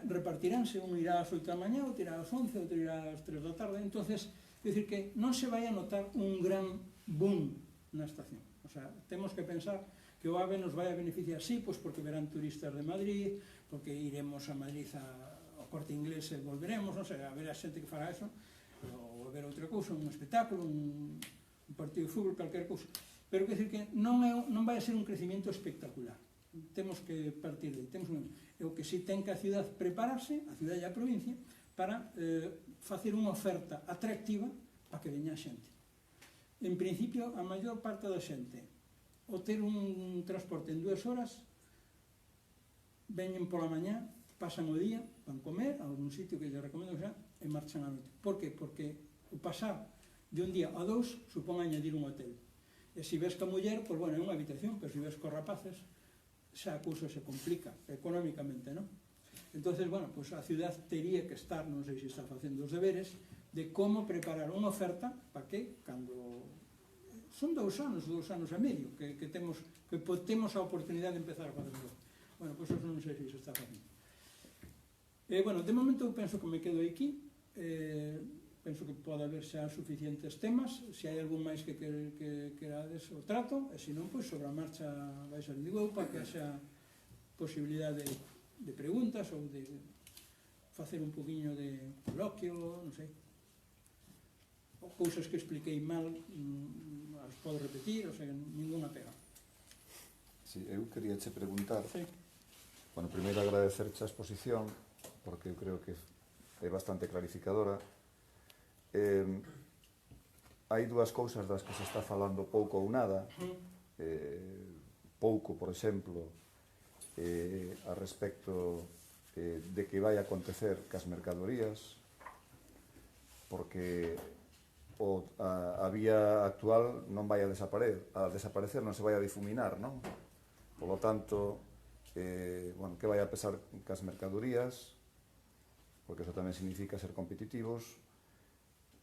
repartiránse, un irá ás 8 da mañá, outro irá ás 11, outro irá ás 3 da tarde. Entonces, é dicir que non se vai a notar un gran boom na estación. O sea, temos que pensar que o AVE nos vai a beneficiar, sí, pois porque verán turistas de Madrid, porque iremos a Madrid ao Corte Inglés e volveremos, non sei, a ver a xente que fará eso, ou a ver outra cousa, un espectáculo, un partido de fútbol, calquer cousa. Pero quer dizer que non vai a ser un crecimiento espectacular. Temos que partir de aí. O que si ten que a cidade prepararse, a cidade e a provincia, para facer unha oferta atractiva para que veña a xente. En principio, a maior parte da xente, o ter un transporte en 2 horas, veñen pola mañá, pasan o día, van comer a algún sitio que lle recomendo xa, e marchan a noite. Por que? Porque o pasar de un día a 2 supón añadir un hotel. E se ves que a muller, pois bueno, é unha habitación, pero se ves cos rapaces, xa a cousa se complica económicamente, non? Entonces, bueno, pois a cidade tería que estar, non sei se está facendo os deberes, de como preparar unha oferta para que, cando son 2 anos e medio, que temos a oportunidade de empezar a facerlo. Bueno, pois eso non sei se está facendo. Bueno, de momento eu penso que me quedo aquí. Penso que pode haber xa suficientes temas. Se hai algún máis que querades o trato, e se non, pois sobre a marcha vai ser digo para que haxa posibilidade de preguntas ou de facer un poquinho de coloquio, non sei. Cousas que expliquei mal as podo repetir, o sea, ninguna pega.
Sí, eu quería che preguntar.
Sí.
Bueno, primeiro agradecerche a exposición, porque eu creo que é bastante clarificadora. Hai dúas cousas das que se está falando pouco ou nada. Pouco, por exemplo, a respecto de que vai acontecer cas mercadorías, porque a vía actual non vai a desaparecer, non se vai a difuminar, non? Por lo tanto, bueno, que vai a pesar cas mercadorías, porque eso tamén significa ser competitivos.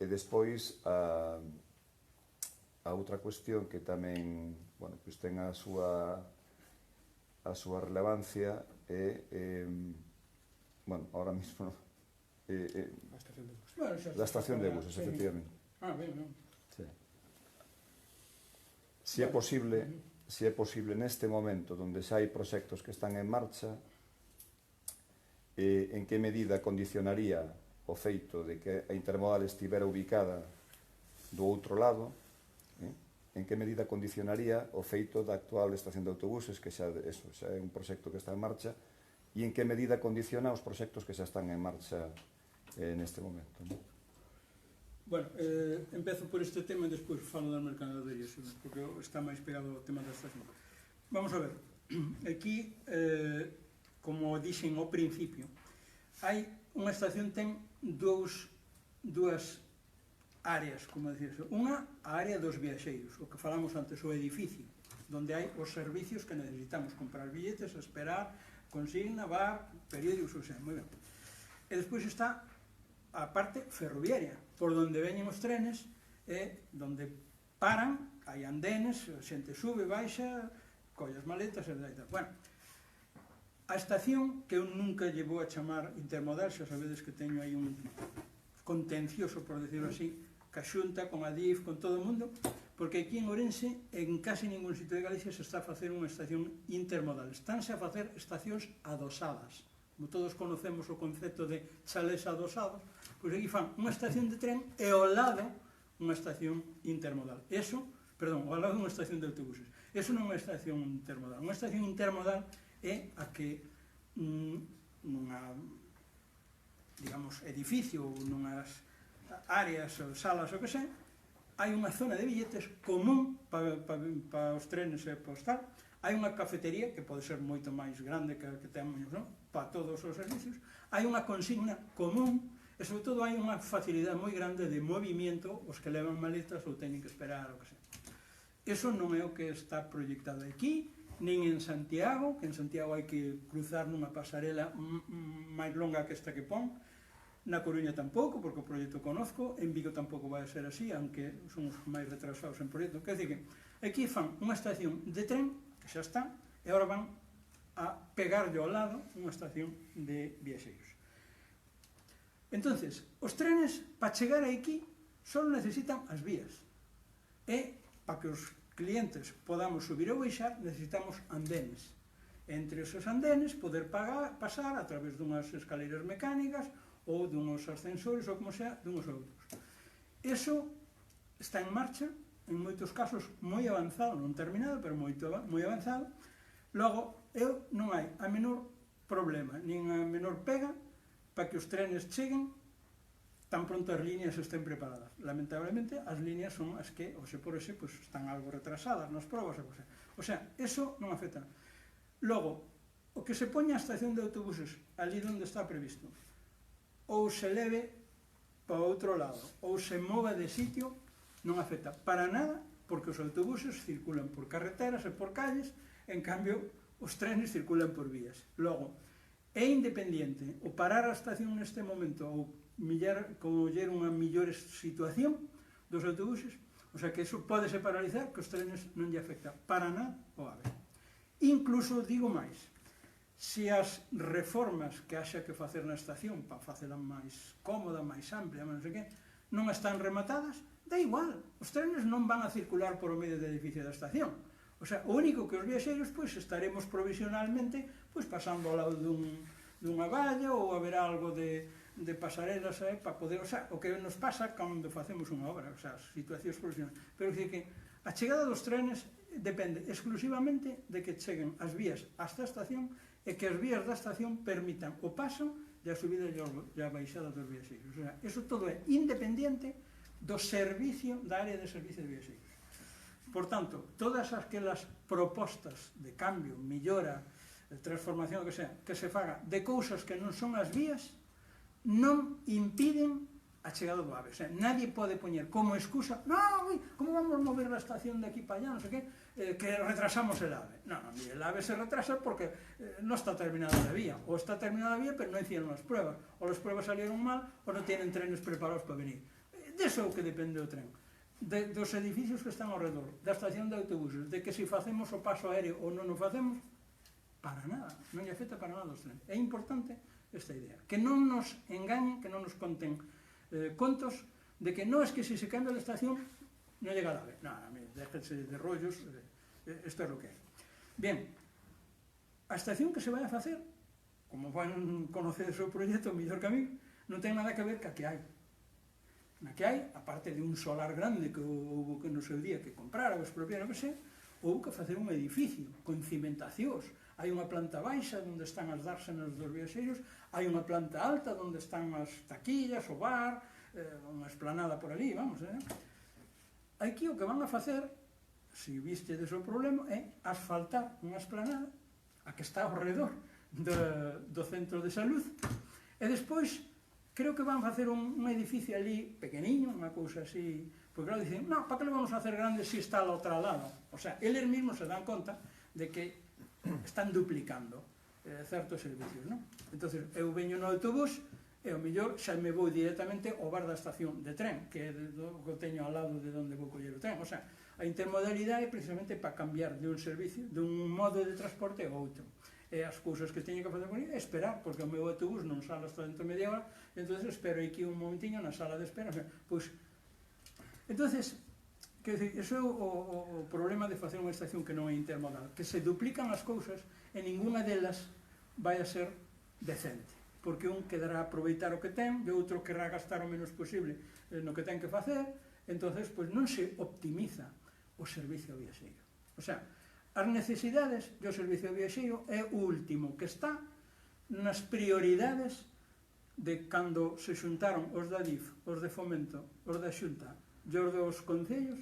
E despois a outra cuestión que tamén, bueno, pois ten a súa relevancia é, bueno, ahora mismo da estación de buses, efectivamente.
Ben.
Sí. Si é posible neste momento onde xa hai proxectos que están en marcha, en que medida condicionaría o feito de que a intermodal estivera ubicada do outro lado, en que medida condicionaría o feito da actual estación de autobuses, que xa é un proxecto que está en marcha, e en que medida condiciona os proxectos que xa están en marcha neste momento, non?
Bueno, empezo por este tema e despois falo das mercadorías, porque está máis pegado ao tema da estación. Vamos a ver, aquí, como dixen ao principio, hai unha estación ten dúas áreas, como dicirse. Unha, a área dos viaxeiros, o que falamos antes, o edificio, onde hai os servicios que necesitamos, comprar billetes, esperar, consigna, bar, periódicos, o sea, moi ben. E despois está a parte ferroviaria, por onde veñen os trenes, e onde paran, hai andenes, a xente sube, baixa, colle as maletas, e tal. Bueno, a estación, que eu nunca lle vou a chamar intermodal, xa sabedes que teño aí un contencioso, por decirlo así, ca Xunta, con a DIF, con todo o mundo, porque aquí en Ourense, en casi ningún sitio de Galicia se está a facer unha estación intermodal. Estánse a facer estacións adosadas. Como todos conocemos o concepto de chalés adosados, pois aquí fan unha estación de tren e ao lado unha estación intermodal. Ao lado unha estación de autobuses. Eso non é unha estación intermodal. Unha estación intermodal é a que nunha, digamos, edificio ou nunhas áreas ou salas ou que sei, hai unha zona de billetes común para os trenes e para os tal, hai unha cafetería que pode ser moito máis grande que temos, non? Para todos os servicios, hai unha consigna común e sobre todo hai unha facilidade moi grande de movimiento os que levan maletas ou teñen que esperar o que sei. Eso non é o que está proyectado aquí, nin en Santiago, que en Santiago hai que cruzar nunha pasarela máis longa que esta que pon. Na Coruña tampouco, porque o proxecto conozco, en Vigo tampouco vai ser así, aunque son os máis retrasados en proxecto. Quer dizer que aquí fan unha estación de tren, que xa está, e agora van a pegarlle ao lado unha estación de viaxeiros. Entonces, os trenes, para chegar aquí, só necesitan as vías. E, para que os clientes podamos subir ou baixar, necesitamos andenes. Entre esos andenes, poder pasar a través dunhas escaleiras mecánicas ou dunhos ascensores, ou como sea, dunhos outros. Eso está en marcha, en moitos casos moi avanzado, non terminado, pero moi avanzado. Logo, non hai a menor problema, nin a menor pega para que os trenes cheguen tan pronto as líneas estén preparadas. Lamentablemente, as líneas son as que, hoxe por hoxe, pues, están algo retrasadas nas probas, o sea, eso non afecta. Logo, o que se poña a estación de autobuses ali onde está previsto, ou se leve para outro lado, ou se mova de sitio, non afecta para nada, porque os autobuses circulan por carreteras e por calles, en cambio, os trenes circulan por vías. Logo, é independiente o parar a estación neste momento ou coller unha mellor situación dos autobuses, o sea que eso pode se paralizar, que os trenes non lle afecta para nada o AVE. Incluso, digo máis, se as reformas que haxa que facer na estación para facela máis cómoda, máis amplia, non sei que, non están rematadas, da igual, os trenes non van a circular por o medio do edificio da estación. O sea, o único que os viaxeiros, pois, estaremos provisionalmente, pois, pasando ao lado dunha valla ou haberá algo de pasarelas, para poder, o sea, o que nos pasa cando facemos unha obra, o sea, as situacións provisionales. Pero, dicir que a chegada dos trenes depende exclusivamente de que cheguen as vías hasta a estación e que as vías da estación permitan o paso e a subida e a baixada dos viaxeiros. O sea, eso todo é independiente do servicio, da área de servicio de viaxeiros. Por tanto, todas aquelas propostas de cambio, millora, transformación, que se faga de cousas que non son as vías, non impiden a chegada do AVE. O sea, nadie pode poñer como excusa, non, como vamos a mover a estación de aquí para allá, non sei que retrasamos el AVE. Non, el AVE se retrasa porque non está terminada la vía, ou está terminada la vía pero non hicieron as pruebas, ou as pruebas salieron mal, ou non tienen trenes preparados para venir. De eso que depende o tren, dos edificios que están ao redor, da estación de autobuses, de que se facemos o paso aéreo ou non o facemos, para nada, non lle afecta para nada os trenes. É importante esta idea, que non nos engañen, que non nos conten contos de que non es que se cambia de estación non llega al AVE. Nada, déjense de rollos, esto es lo que é. Bien, a estación que se vai a facer, como van conocer o seu proxecto mellor que a mí, non ten nada que ver ca que hai. Na que hai, aparte de un solar grande que houve que no seu día que comprar, ou expropiar, o que sei, houve que facer un edificio con cimentacións, hai unha planta baixa onde están as dársenas dos viaxeiros, hai unha planta alta onde están as taquillas, o bar, unha esplanada por ali, vamos, Aquí o que van a facer, se vistedes o problema, é asfaltar unha esplanada, a que está ao redor do centro de salud, e despois creo que van facer un edificio ali pequeniño, unha cousa así, porque claro, dicen, no, para que le vamos a hacer grande si está ao outro lado? O sea, eles mesmos se dan conta de que están duplicando certos servicios, non? Entonces, eu veño no autobús e ao mellor xa me vou directamente ao bar da estación de tren, que é o que teño ao lado de onde vou coller o tren. O sea, a intermodalidade é precisamente para cambiar de un servicio, dun modo de transporte ao outro. E as cousas que teño que facer por aí é esperar, porque o meu autobús non sale hasta dentro de media hora, entón espero aquí un momentiño na sala de espera. Pois, entonces, quer dizer, iso é o problema de facer unha estación que non é intermodal, que se duplican as cousas e ninguna delas vai a ser decente, porque un quedará a aproveitar o que ten e outro querrá gastar o menos posible no que ten que facer, entonces pois non se optimiza o servicio ao viaxeiro. O sea, as necesidades do servicio ao viaxeiro é o último que está nas prioridades de cando se xuntaron os da DIF, os de Fomento, os da Xunta e os dos concellos.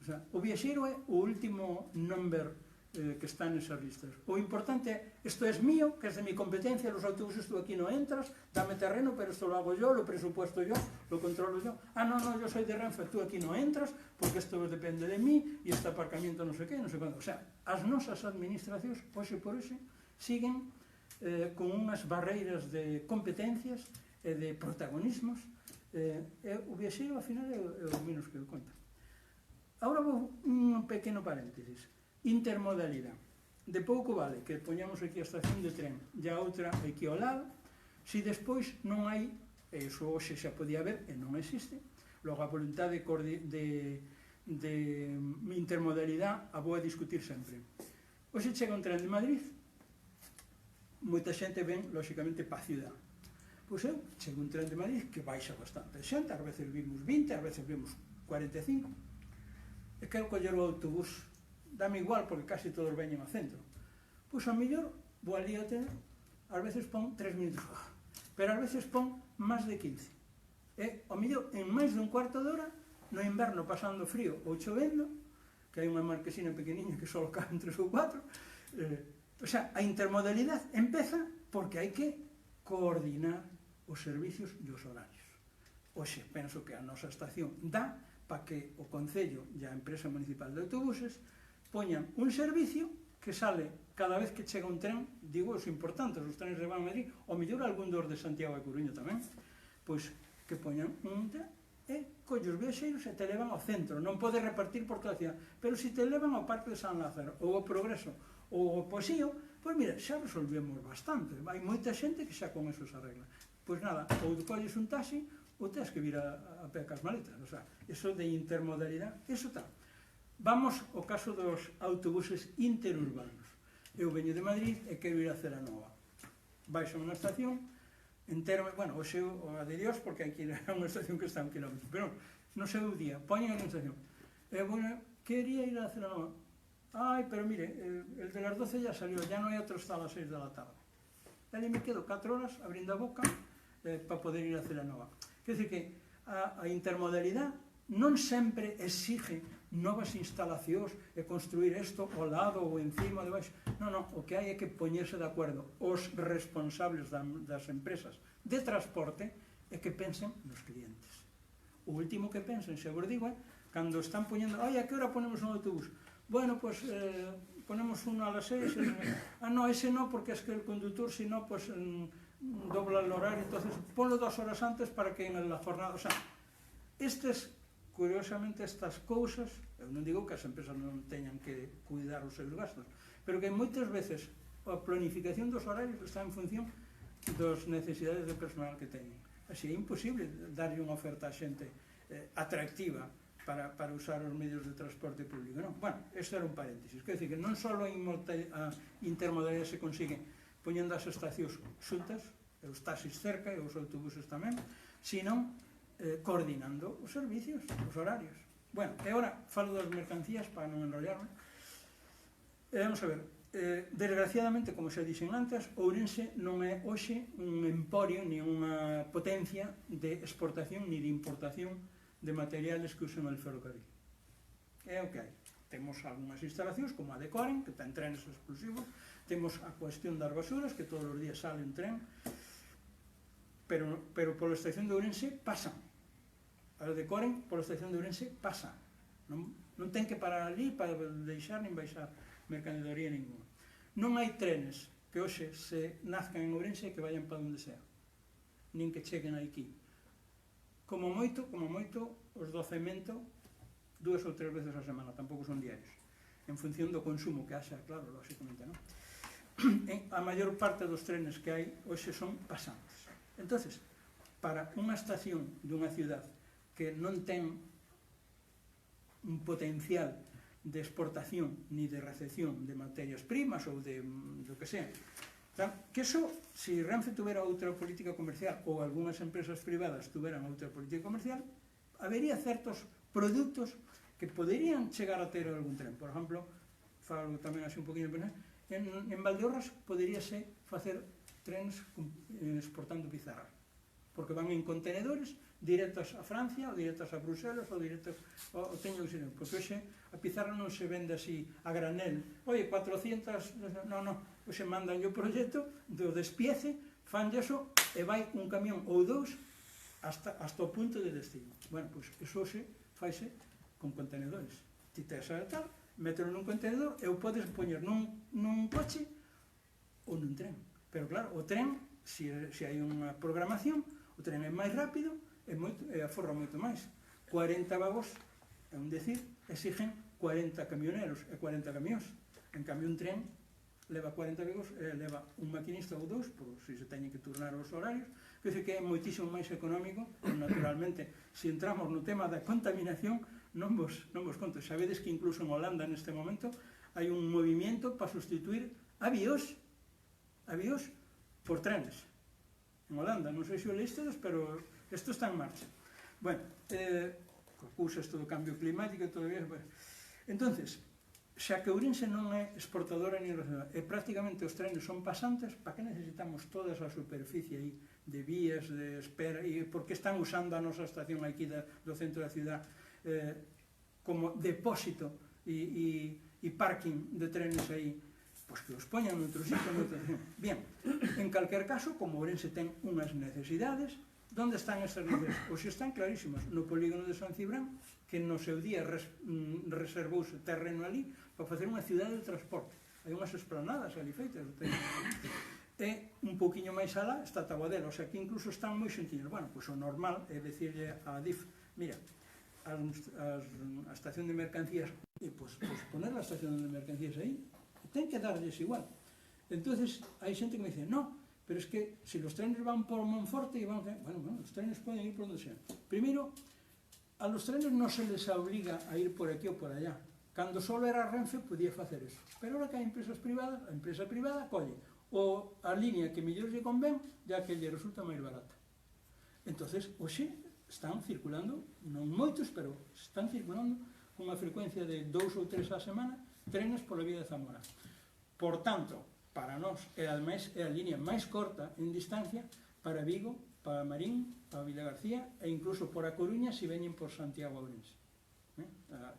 O sea, o viaxeiro é o último number que está nesas listas. O importante é, isto é mío, que é de mi competencia, los autobuses tú aquí no entras, dame terreno, pero esto lo hago yo, lo presupuesto yo, lo controlo yo. Ah, no, yo soy de Renfe, tú aquí no entras, porque esto depende de mí, e este aparcamiento non sei que, non sei quando. O sea, as nosas administracións, hoxe por hoxe, siguen con unhas barreiras de competencias e de protagonismos, e o viaxeiro, ao final, é o menos que eu conta. Agora vou un pequeno paréntesis. Intermodalidade. De pouco vale que poñamos aquí a estación de tren e a outra aquí ao lado, se despois non hai, e iso hoxe xa podía haber e non existe, logo a voluntade de intermodalidade a vou a discutir sempre. Hoxe chega un tren de Madrid, moita xente ven, lóxicamente, pa ciudad. Pois eu chego un tren de Madrid que baixa bastante xente, ás veces vimos 20, ás veces vimos 45, e quero coller o autobús, dame igual, porque casi todos veñen ao centro. Pois ao mellor vou ali a tener, ás veces pon 3 minutos, pero ás veces pon máis de 15. E ao mellor en máis dun cuarto de hora, no inverno pasando frío ou chovendo, que hai unha marquesina pequeniña que só caben 3 ou 4, o sea, a intermodalidade empeza porque hai que coordinar os servicios e os horarios. Hoxe, penso que a nosa estación dá para que o Concello e a empresa municipal de autobuses poñan un servicio que sale cada vez que chega un tren, digo os importantes, os trenes que van a Madrid, ou mellor algún dos de Santiago e Coruña tamén, pois que poñan un tren e colle os viaxeiros e te levan ao centro, non pode repartir por toda a cidade, pero se te levan ao Parque de San Lázaro, ou ao Progreso, ou ao Poxío, pois mira, xa resolvemos bastante, hai moita xente que xa con eso se arregla. Pois nada, ou colles un taxi, ou tens que vir a pé cas maletas, o sea, eso de intermodalidade, eso tal. Vamos ao caso dos autobuses interurbanos. Eu veño de Madrid e quero ir a Celanova. Baixo unha estación, entero, bueno, hoxe a de Dios, porque aquí é unha estación que está a 1 kilómetro, pero no seu día, poñen a estación. E, bueno, quería ir a Celanova. Ai, pero mire, el de las 12 ya salió, ya no hai outro hasta las 6 de la tarde. E ali me quedo 4 horas abrindo a boca para poder ir a Celanova. Quer dizer que a intermodalidade non sempre exige novas instalacións e construir isto ao lado ou encima ou debaixo. Non, o que hai é que poñerse de acordo os responsables das empresas de transporte e que pensen nos clientes. O último que pensen, se vos digo, cando están poñendo, ai, a que hora ponemos un autobús? Bueno, pues ponemos uno a las 6, ah, no, ese no, porque es que el conductor, si no, pues dobla el horario, entonces ponlo 2 horas antes para que en la jornada, o sea, curiosamente estas cousas, eu non digo que as empresas non teñan que cuidar os seus gastos, pero que moitas veces a planificación dos horarios está en función das necesidades de personal que teñen. Así é imposible darlle unha oferta a xente atractiva para usar os medios de transporte público, non? Bueno, este era un paréntesis, quer dizer que non só a intermodalidade se consigue poñendo as estacións xuntas, os taxis cerca e os autobuses tamén, sino coordinando os servicios, os horarios. Bueno, e agora falo das mercancías para non enrollarme. Vamos a ver, Desgraciadamente, como xa dixen antes, Ourense non é hoxe un emporio ni unha potencia de exportación ni de importación de materiales que usan el ferrocarril. É o que hai. Temos algunhas instalacións como a de Coren, que ten trenes exclusivos, temos a cuestión das basuras, que todos os días sale un tren, pero pola estación de Ourense pasan. A de Coren, pola estación de Ourense, pasan. Non ten que parar ali para deixar nin baixar mercadería ninguna. Non hai trenes que hoxe se nazcan en Ourense que vayan para onde sea, nin que cheguen aquí. Como moito, os do cemento 2 ou 3 veces a semana, tampouco son diarios, en función do consumo que haxa, claro, lógicamente, non? A maior parte dos trenes que hai hoxe son pasantes. Entonces, para unha estación dunha ciudad que non ten un potencial de exportación ni de recepción de materias primas ou de lo que sea, que eso, si Renfe tuvera outra política comercial ou algunhas empresas privadas tuveran outra política comercial, habería certos produtos que poderían chegar a ter algún tren. Por exemplo, falo tamén así un poquinho, en Valdeorras poderíase facer trenes exportando pizarra, porque van en contenedores directos a Francia, ou directos a Bruselas, ou directos ao teño que ser, porque hoxe a pizarra non se vende así a granel. Oye, 400, non, hoxe mandan o proxecto do despiece, fan eso e vai un camión ou dous hasta o punto de destino. Bueno, pois iso hoxe faise con contenedores. Ti tes a tal, mételo nun contenedor e o podes poñer nun coche ou nun tren. Pero claro, o tren, se hai unha programación, o tren é máis rápido e aforra moito máis. 40 vagos, é un decir, exigen 40 camioneros e 40 camións. En cambio, un tren leva 40 vagos e leva un maquinista ou dous, por se teñen que turnar os horarios, que é moitísimo máis económico. Naturalmente, se entramos no tema da contaminación, non vos conto. Sabedes que incluso en Holanda, neste momento, hai un movimiento para sustituir avións por trenes. En Holanda, non sei se o leístedes, pero isto está en marcha. Bueno, cousas todo o cambio climático e todo iso. Entonces, xa que Ourense non é exportadora ni receptora, e prácticamente os trenes son pasantes, para que necesitamos toda esa superficie aí de vías, de espera, e por que están usando a nosa estación aquí do centro da ciudad como depósito e parking de trenes aí? Pois que os poñan noutro sitio, Bien, en calquer caso, como Ourense ten unhas necesidades, onde están esas necesidades? Pois están clarísimas, no polígono de San Cibrán, que no seu día reservouse terreno ali para facer unha cidade de transporte. Hai unhas esplanadas ali feitas. E un poquinho máis alá está Taboadela, o sea que incluso están moi xentiños. Bueno, pois o normal é decirle a Adif, mira, a estación de mercancías, e pois poner a estación de mercancías aí, ten que darles igual. Entonces hai xente que me dice, no, pero es que si los trenes van por Monforte y van... Bueno, los trenes pueden ir por donde sea. Primero, a los trenes no se les obliga a ir por aquí o por allá. Cando solo era Renfe podía facer eso. Pero ahora que hai empresas privadas, a empresa privada colle o a línea que mellor lle convén, ya que lle resulta máis barata. Entonces, hoxe están circulando, non moitos, pero están circulando con unha frecuencia de 2 ou 3 a semana trenes pola vía de Zamora. Por tanto, para nós, ademais, é a línea máis corta en distancia para Vigo, para Marín, para Vilagarcía e incluso por A Coruña se veñen por Santiago a Ourense.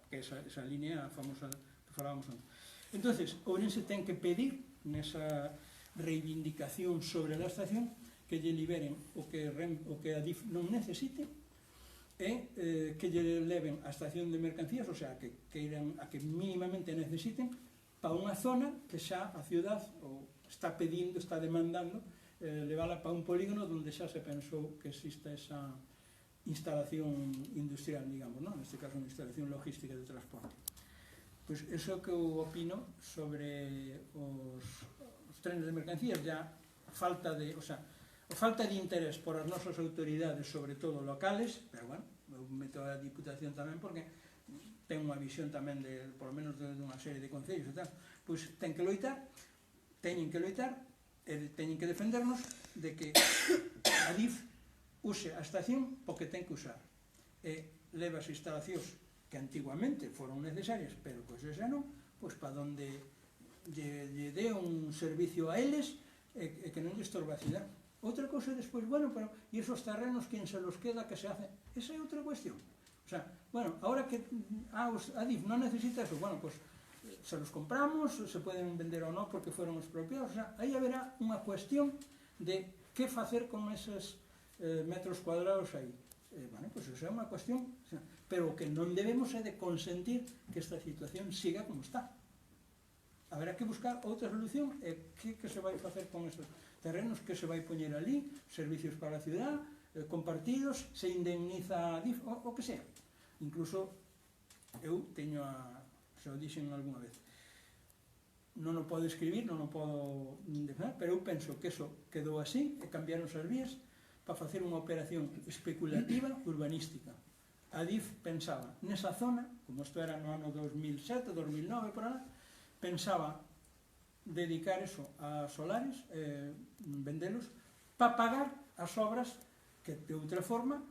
Que esa línea famosa que falábamos antes. Entonces, Ourense ten que pedir nesa reivindicación sobre a estación que lle liberen o que a DIF non necesite e que lle leven a estación de mercancías, o sea, que irán a que mínimamente necesiten para unha zona que xa a ciudad está pedindo, está demandando levala para un polígono onde xa se pensou que exista esa instalación industrial, digamos, ¿no? Neste caso unha instalación logística de transporte. Pois iso que eu opino sobre os trenes de mercancías, ya falta de interés por as nosas autoridades, sobre todo locales, pero bueno, eu meto a Diputación tamén porque ten unha visión tamén de, por lo menos, de unha serie de concellos e tal, pois teñen que loitar e teñen que defendernos de que a DIF use a estación porque ten que usar e leva as instalacións que antiguamente foron necesarias, pero pois xa non, pois para onde lle dé un servicio a eles e que non lle estorbe a cidade. Outra cousa despois, bueno, pero e esos terrenos, quen se los queda, que se hace? Esa é outra cuestión. O sea, bueno, ahora que a DIF non necesita eso, bueno, pues se los compramos, se pueden vender ou non porque foron expropiados, o sea, aí haberá unha cuestión de que facer con esos metros cuadrados aí. Bueno, pues eso é unha cuestión, o sea, pero o que non debemos é de consentir que esta situación siga como está. Haberá que buscar outra solución e que se vai facer con esos terrenos, que se vai poñer ali, servicios para a ciudad, compartidos, se indemniza a DIF, o que sea. Incluso eu teño xa o dixen algunha vez, non o podo escribir, non o podo dejar, pero eu penso que eso quedou así e cambiaron as vías para facer unha operación especulativa urbanística. A DIF pensaba nesa zona, como isto era no ano 2007, 2009, por aí, pensaba dedicar eso a solares, vendelos, para pagar as obras que de outra forma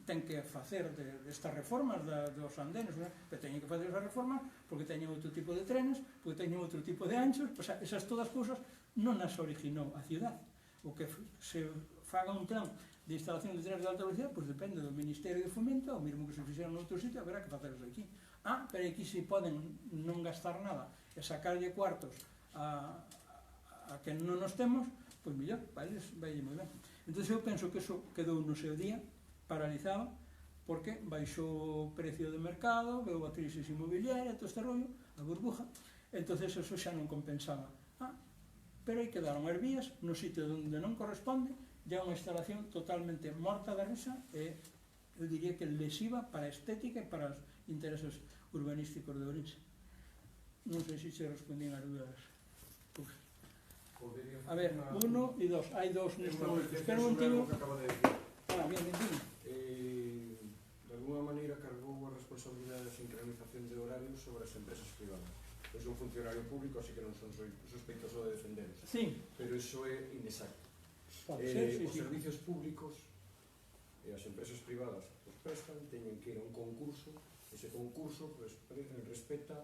ten que facer destas reformas dos andenes, pero teñen que facer esas reformas porque teñen outro tipo de trenes, porque teñen outro tipo de anchos, pues esas todas cousas non as originou a ciudad. O que se faga un plan de instalación de trenes de alta velocidade, pues depende do Ministerio de Fomento, o mesmo que se fixeron en outro sitio, haberá que facerlos aquí. Pero aquí se poden non gastar nada e sacarlle cuartos a que non nos temos, pois mellor, vai moi ben. Entón eu penso que eso quedou no seu día paralizado, porque baixou o precio de mercado, veu a crisis inmobiliaria, todo este rollo, a burbuja, entón eso xa non compensaba. Pero aí quedaron as vías no sitio onde non corresponde, ya unha instalación totalmente morta da risa e eu diría que lesiva para a estética e para os intereses urbanísticos de Ourense. Non sei se se respondín as dúas cousas. A ver, 1 e 2, hai 2 neste momento. Espera un motivo. Bien, bien.
De alguna maneira cargou a responsabilidade da sincronización de horarios sobre as empresas privadas. Eu son funcionario público, así que non son sospeitoso de defenderos.
Sí.
Pero iso é inexacto.
Os
servicios públicos e as empresas privadas os prestan, teñen que ir a un concurso, ese concurso respecta,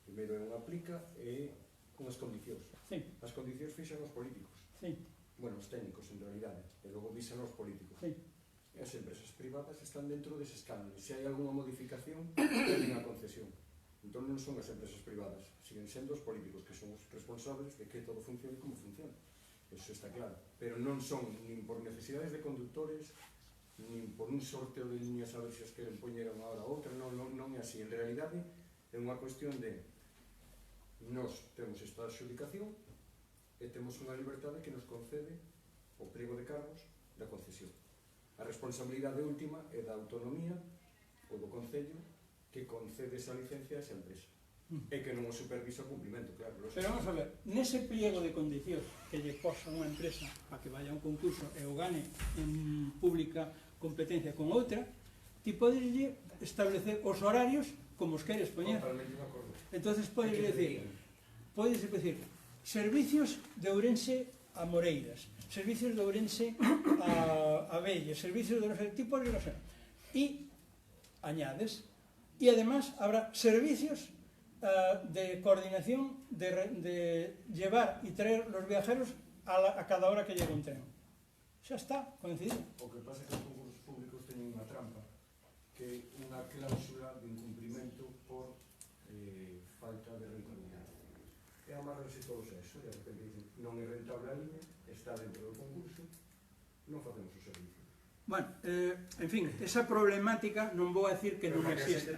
primeiro é unha aplica e unhas condicións. As condicións fixan os políticos. Bueno, os técnicos, en realidade, e logo visan os políticos. E as empresas privadas están dentro deses cánones. Se hai algunha modificación, teñen a concesión. Entón non son as empresas privadas, siguen sendo os políticos que son os responsables de que todo funcione como funciona. Eso está claro. Pero non son nin por necesidades de conductores, nin por un sorteo de líneas a ver se as queren poñer unha hora ou outra, non é así. En realidade é unha cuestión de nós temos esta adxudicación e temos unha liberdade que nos concede o pliego de cargos da concesión. A responsabilidade última é da autonomía ou do Concello que concede esa licencia a esa empresa e que non o supervisa o cumprimento, claro.
Pero vamos a ver, nese pliego de condicións que lle posa unha empresa para que vaya a un concurso e o gane en pública competencia con outra, ti podes establecer os horarios como os queres poñer.
Totalmente de acordo.
Entonces podes decir servicios de Ourense a Moreiras, servicios de Ourense a Velle, servicios de Ourense, tipos de no sé. Y añades, y además habrá servicios de coordinación de llevar y traer los viajeros a cada hora que llegue un tren. Xa está, coincidido.
O que pasa é que os concursos públicos teñen unha trampa, que é unha cláusula de incumprimento por falta de rentabilidade. E amarranse todos a eso, e de repente dicen, non é rentable a línea, está dentro do concurso, non facemos o servicio.
Bueno, en fin, esa problemática non vou a decir que non exista.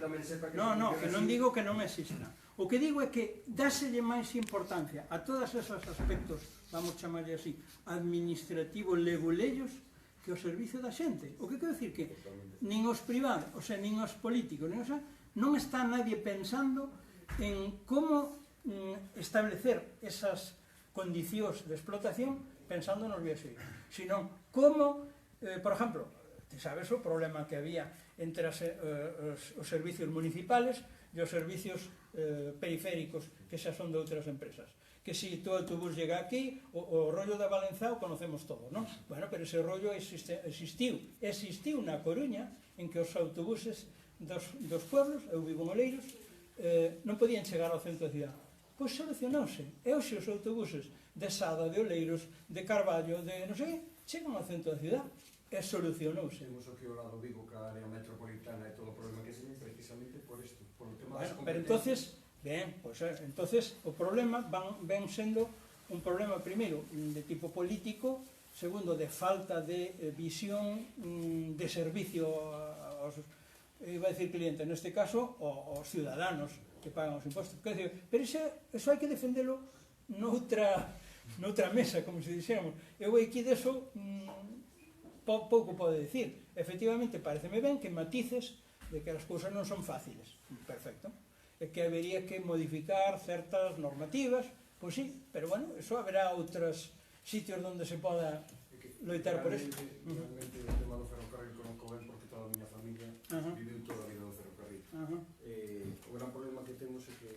Non, que non digo que non exista. O que digo é que dáselle máis importancia a todos esos aspectos, vamos chamarlle así, administrativos legulellos, que o servicio da xente. O que quero dicir que nin os privados, o sea, nin os políticos, non está nadie pensando en como establecer esas condicións de explotación pensando nos viaxeiros, sino como, por exemplo, te sabes o problema que había entre os servicios municipales e os servicios periféricos que xa son de outras empresas. Que si todo autobús llega aquí, o rollo de Valenzao conocemos todo, non? Bueno, pero ese rollo existiu na Coruña, en que os autobuses dos pueblos, eu vivo en Oleiros, non podían chegar ao centro da cidade. pois solucionouse. E hoxe os autobuses de Sada, de Oleiros, de Carballo, de non sei, chegan ao centro da cidade e solucionouse.
Temos aquí ao lado Vigo, que a área metropolitana e todo o problema que se ten precisamente por isto, por o tema das
Bueno, pero
competencias.
entonces o problema ven sendo un problema primeiro de tipo político, segundo de falta de visión de servicio aos, iba a decir clientes, neste caso aos ciudadanos que pagan os impostos. Pero eso hai que defendelo noutra mesa, como se dixemos. Eu aquí deso pouco pode dicir. Efectivamente, pareceme ben que matices de que as cousas non son fáciles. Perfecto. E que habería que modificar certas normativas, pois sí, pero bueno, eso haberá outros sitios onde se poda loitar por eso.
Realmente o tema do ferrocarril conozco ben porque toda a miña familia viviu toda a vida do ferrocarril. O gran problema que temos é que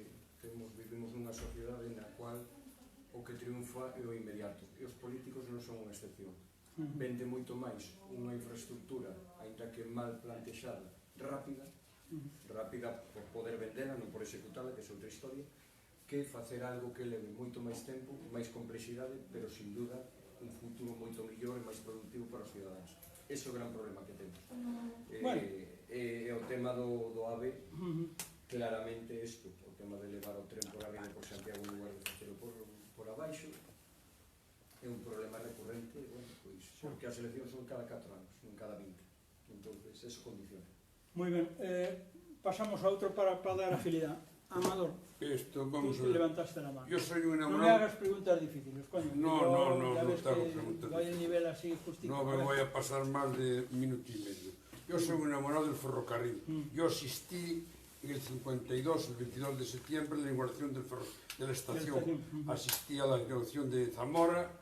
vivimos nunha sociedade na cual o que triunfa é o inmediato e os políticos non son unha excepción. Vende moito máis unha infraestructura, aínda que mal plantexada, rápida por poder vendela, non por executala, que é outra historia, que facer algo que leve moito máis tempo, máis complexidade, pero sin duda un futuro moito mellor e máis productivo para os cidadanos. Ese é o gran problema que temos. E o tema do AVE, claramente isto, o tema de levar o tren por arriba por Santiago en lugar de facelo por abaixo, é un problema recurrente, bueno, pois, porque as eleccións son cada 4 anos, non cada 20. Entonces, eso condiciona.
Moi ben, pasamos a outro para dar agilidade. Amador,
Vamos a ver.
levantaste la mano.
Yo soy un
Non me
enamorado.
hagas preguntas difíciles, coño.
No,
ya ves
te hago
que
preguntas
voy a nivel así justito.
No me voy a pasar más de un minuto y medio. Yo soy un enamorado del ferrocarril. Yo asistí en el 52, el 22 de septiembre, a la inauguración de la estación. Asistí a la inauguración de Zamora,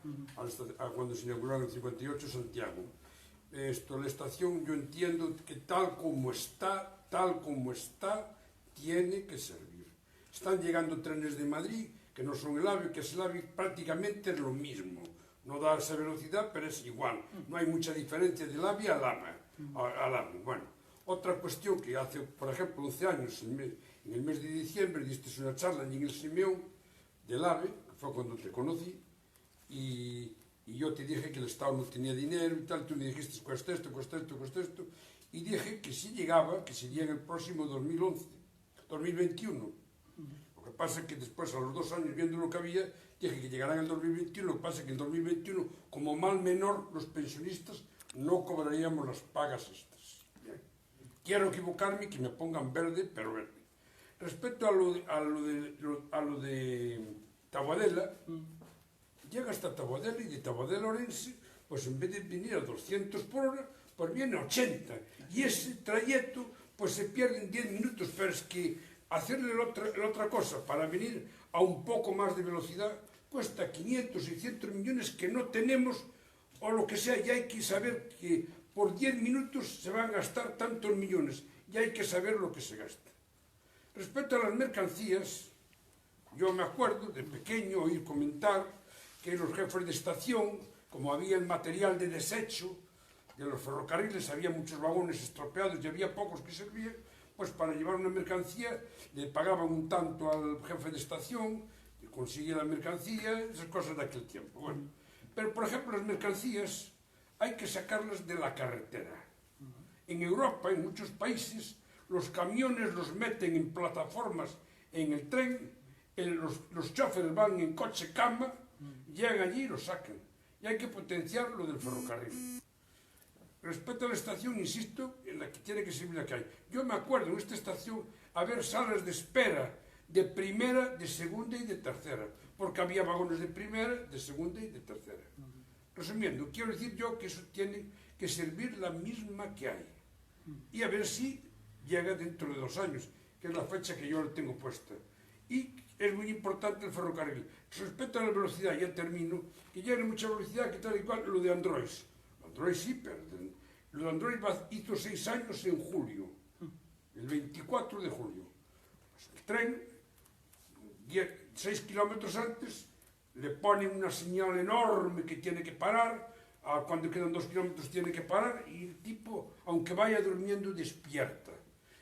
cuando se inauguró en el 58 Santiago. La estación, yo entiendo que tal como está, tiene que servir. Están llegando trenes de Madrid, que no son el AVE, que es el AVE, prácticamente es lo mismo. No da esa velocidad, pero es igual. No hay mucha diferencia del AVE al AVE. Bueno, otra cuestión que hace, por ejemplo, 11 años, en el mes de diciembre, diste una charla en el Simeón del AVE, que fue cuando te conocí, y yo te dije que el Estado no tenía dinero y tal, tú me dijiste, cuesta esto, y dije que si llegaba, que sería en el próximo 2021. Lo que pasa es que después, a los 2 años, viendo lo que había, dije que llegará en el 2021, lo que pasa es que en el 2021, como mal menor, los pensionistas no cobraríamos las pagas estas. Bien. Quiero equivocarme y que me pongan verde, pero verde. Respecto a lo de Taboadela, llega hasta Taboadela y de Taboadela a Orense, pues en vez de venir a 200 por hora, pues viene a 80. Y ese trayecto, pues se pierde en 10 minutos, pero es que hacerle la otra cosa para venir a un poco más de velocidad cuesta 500, 600 millones que no tenemos, o lo que sea, y hay que saber que por 10 minutos se van a gastar tantos millones, y hay que saber lo que se gasta. Respecto a las mercancías, yo me acuerdo de pequeño oír comentar que los jefes de estación, como había el material de desecho de los ferrocarriles, había muchos vagones estropeados y había pocos que servían, pues para llevar una mercancía le pagaban un tanto al jefe de estación, y conseguía la mercancía, esas cosas de aquel tiempo. Bueno, pero por ejemplo las mercancías hay que sacarlas de la carretera. En Europa, en muchos países, los camiones los meten en plataformas en el tren, los choferes van en coche cama, llegan allí y los sacan. Y hay que potenciar lo del ferrocarril. Respecto a la estación, insisto, en la que tiene que servir la que hay. Yo me acuerdo en esta estación haber salas de espera de primera, de segunda y de tercera, porque había vagones de primera, de segunda y de tercera. Resumiendo, quiero decir yo que eso tiene que servir la misma que hay. Y a ver si llega dentro de 2 años, que es la fecha que yo le tengo puesta. Y es muy importante el ferrocarril. Respecto a la velocidad, ya termino, que ya hay mucha velocidad, que tal y cual, lo de Android. Android sí, pero lo de Android hizo 6 años en julio, el 24 de julio. Pues el tren, 6 kilómetros antes, le ponen una señal enorme que tiene que parar, cuando quedan 2 kilómetros tiene que parar, y el tipo, aunque vaya durmiendo, despierta.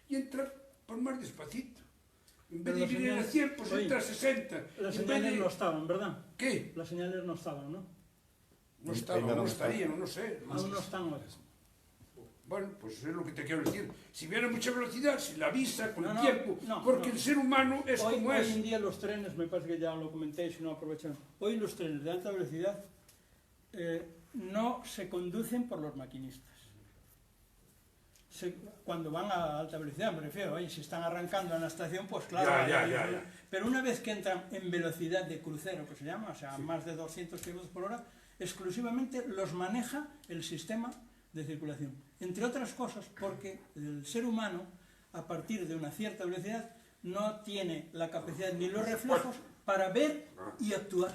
Y entra por más despacito. En vez
Pero
de ir a 100, pues
oye,
entra a 60.
Las
En vez
señales
de...
no estaban, ¿verdad?
¿Qué?
Las señales no estaban, ¿no?
No estaban,
Ainda
no
non está.
estarían, no sé.
Aún no están ahora.
Bueno, pues es lo que te quiero decir. Si viene mucha velocidad, si la avisa con
No,
el
no,
tiempo,
no,
porque
no.
el ser humano es
Hoy,
como
hoy
es.
en día los trenes, me parece que ya lo comenté, si no aprovechan, hoy los trenes de alta velocidad no se conducen por los maquinistas. Cuando van a alta velocidad, me refiero, oye, si están arrancando en la estación, pues claro.
Ya.
Pero una vez que entran en velocidad de crucero, que se llama, o sea, más de 200 km por hora, exclusivamente los maneja el sistema de circulación. Entre otras cosas, porque el ser humano, a partir de una cierta velocidad, no tiene la capacidad ni los reflejos para ver y actuar.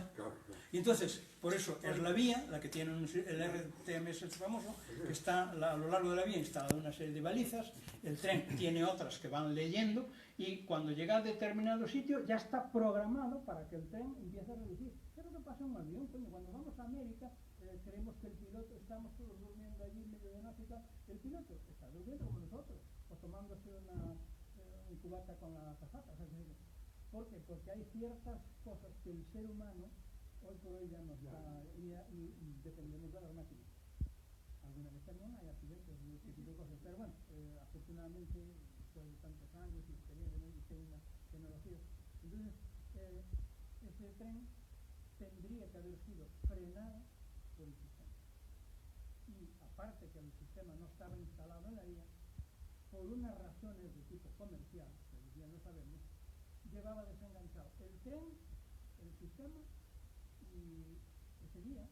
Y entonces, por eso es la vía, la que tiene el RTMS famoso, que está a lo largo de la vía instalada una serie de balizas, el tren tiene otras que van leyendo, y cuando llega a determinado sitio ya está programado para que el tren empiece a reducir. ¿Qué es lo que pasa en un avión? Coño, cuando vamos a América, creemos que el piloto, estamos todos durmiendo allí en medio de noche y tal, el piloto está durmiendo como nosotros, o tomándose un cubata con la azafata. ¿Por qué? Porque hay ciertas cosas que el ser humano hoy por hoy ya no está, y dependemos de las máquinas. Alguna vez también hay accidentes de ese tipo de cosas, pero bueno, afortunadamente, después de tantos años y experiencia en una tecnología, entonces ese tren tendría que haber sido frenado por el sistema. Y aparte que el sistema no estaba instalado en la vía, por unas razones de tipo comercial, que hoy día no sabemos, llevaba desenganchado el tren, el sistema, y ese día,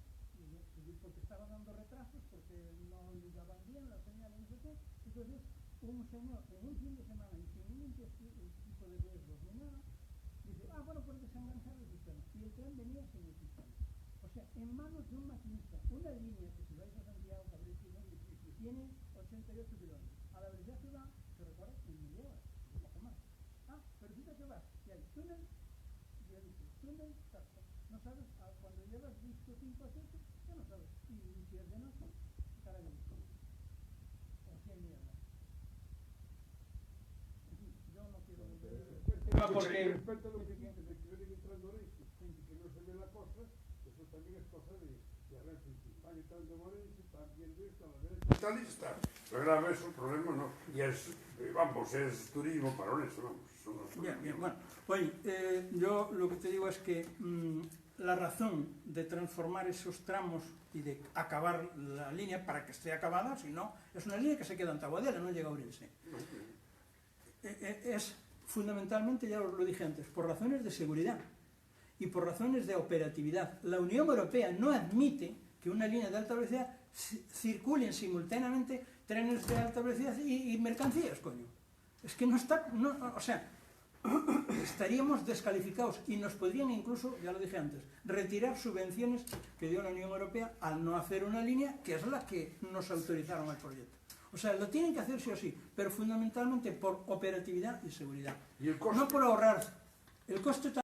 porque estaba dando retrasos, porque no ligaban bien las señales, no sé qué, entonces un señor en un fin de semana y sin ningún tipo de riesgos ni nada, dice, bueno, pues desenganchar el sistema, y el tren venía sin el sistema. O sea, en manos de un maquinista, una línea que si vais a Santiago, sabréis que tiene 88 kilómetros, a la velocidad que va, se recorre en media hora, un poco más. Pero fíjate que vas, y hay túnel, y yo dije, túnel, no sabes, cuando llevas visto 5 a 7, ya no sabes, y si es de noche, caray, o si hay mierda. En fin, yo no quiero porque
Respecto a lo que dices de que vienen entrando Orense, que no se ve la cosa, eso también es cosa de Renfe. Están entrando Orense, están viendo esto, a la derecha tal y está. Lo grave es un problema, ¿no? Y es, vamos, es turismo para Orense, vamos.
Bien, bueno. Oye, yo lo que te digo es que la razón de transformar esos tramos y de acabar la línea para que esté acabada, si no, es una línea que se queda en Taboadera, no llega a Ourense. Es fundamentalmente, ya lo dije antes, por razones de seguridad y por razones de operatividad. La Unión Europea no admite que una línea de alta velocidad circulen simultáneamente trenes de alta velocidad y mercancías, coño. Es que no está, o sea, estaríamos descalificados y nos podrían incluso, ya lo dije antes, retirar subvenciones que dio la Unión Europea al no hacer una línea que es la que nos autorizaron al proyecto. O sea, lo tienen que hacer sí o sí, pero fundamentalmente por operatividad y seguridad.
¿Y el coste?
No por ahorrar. El coste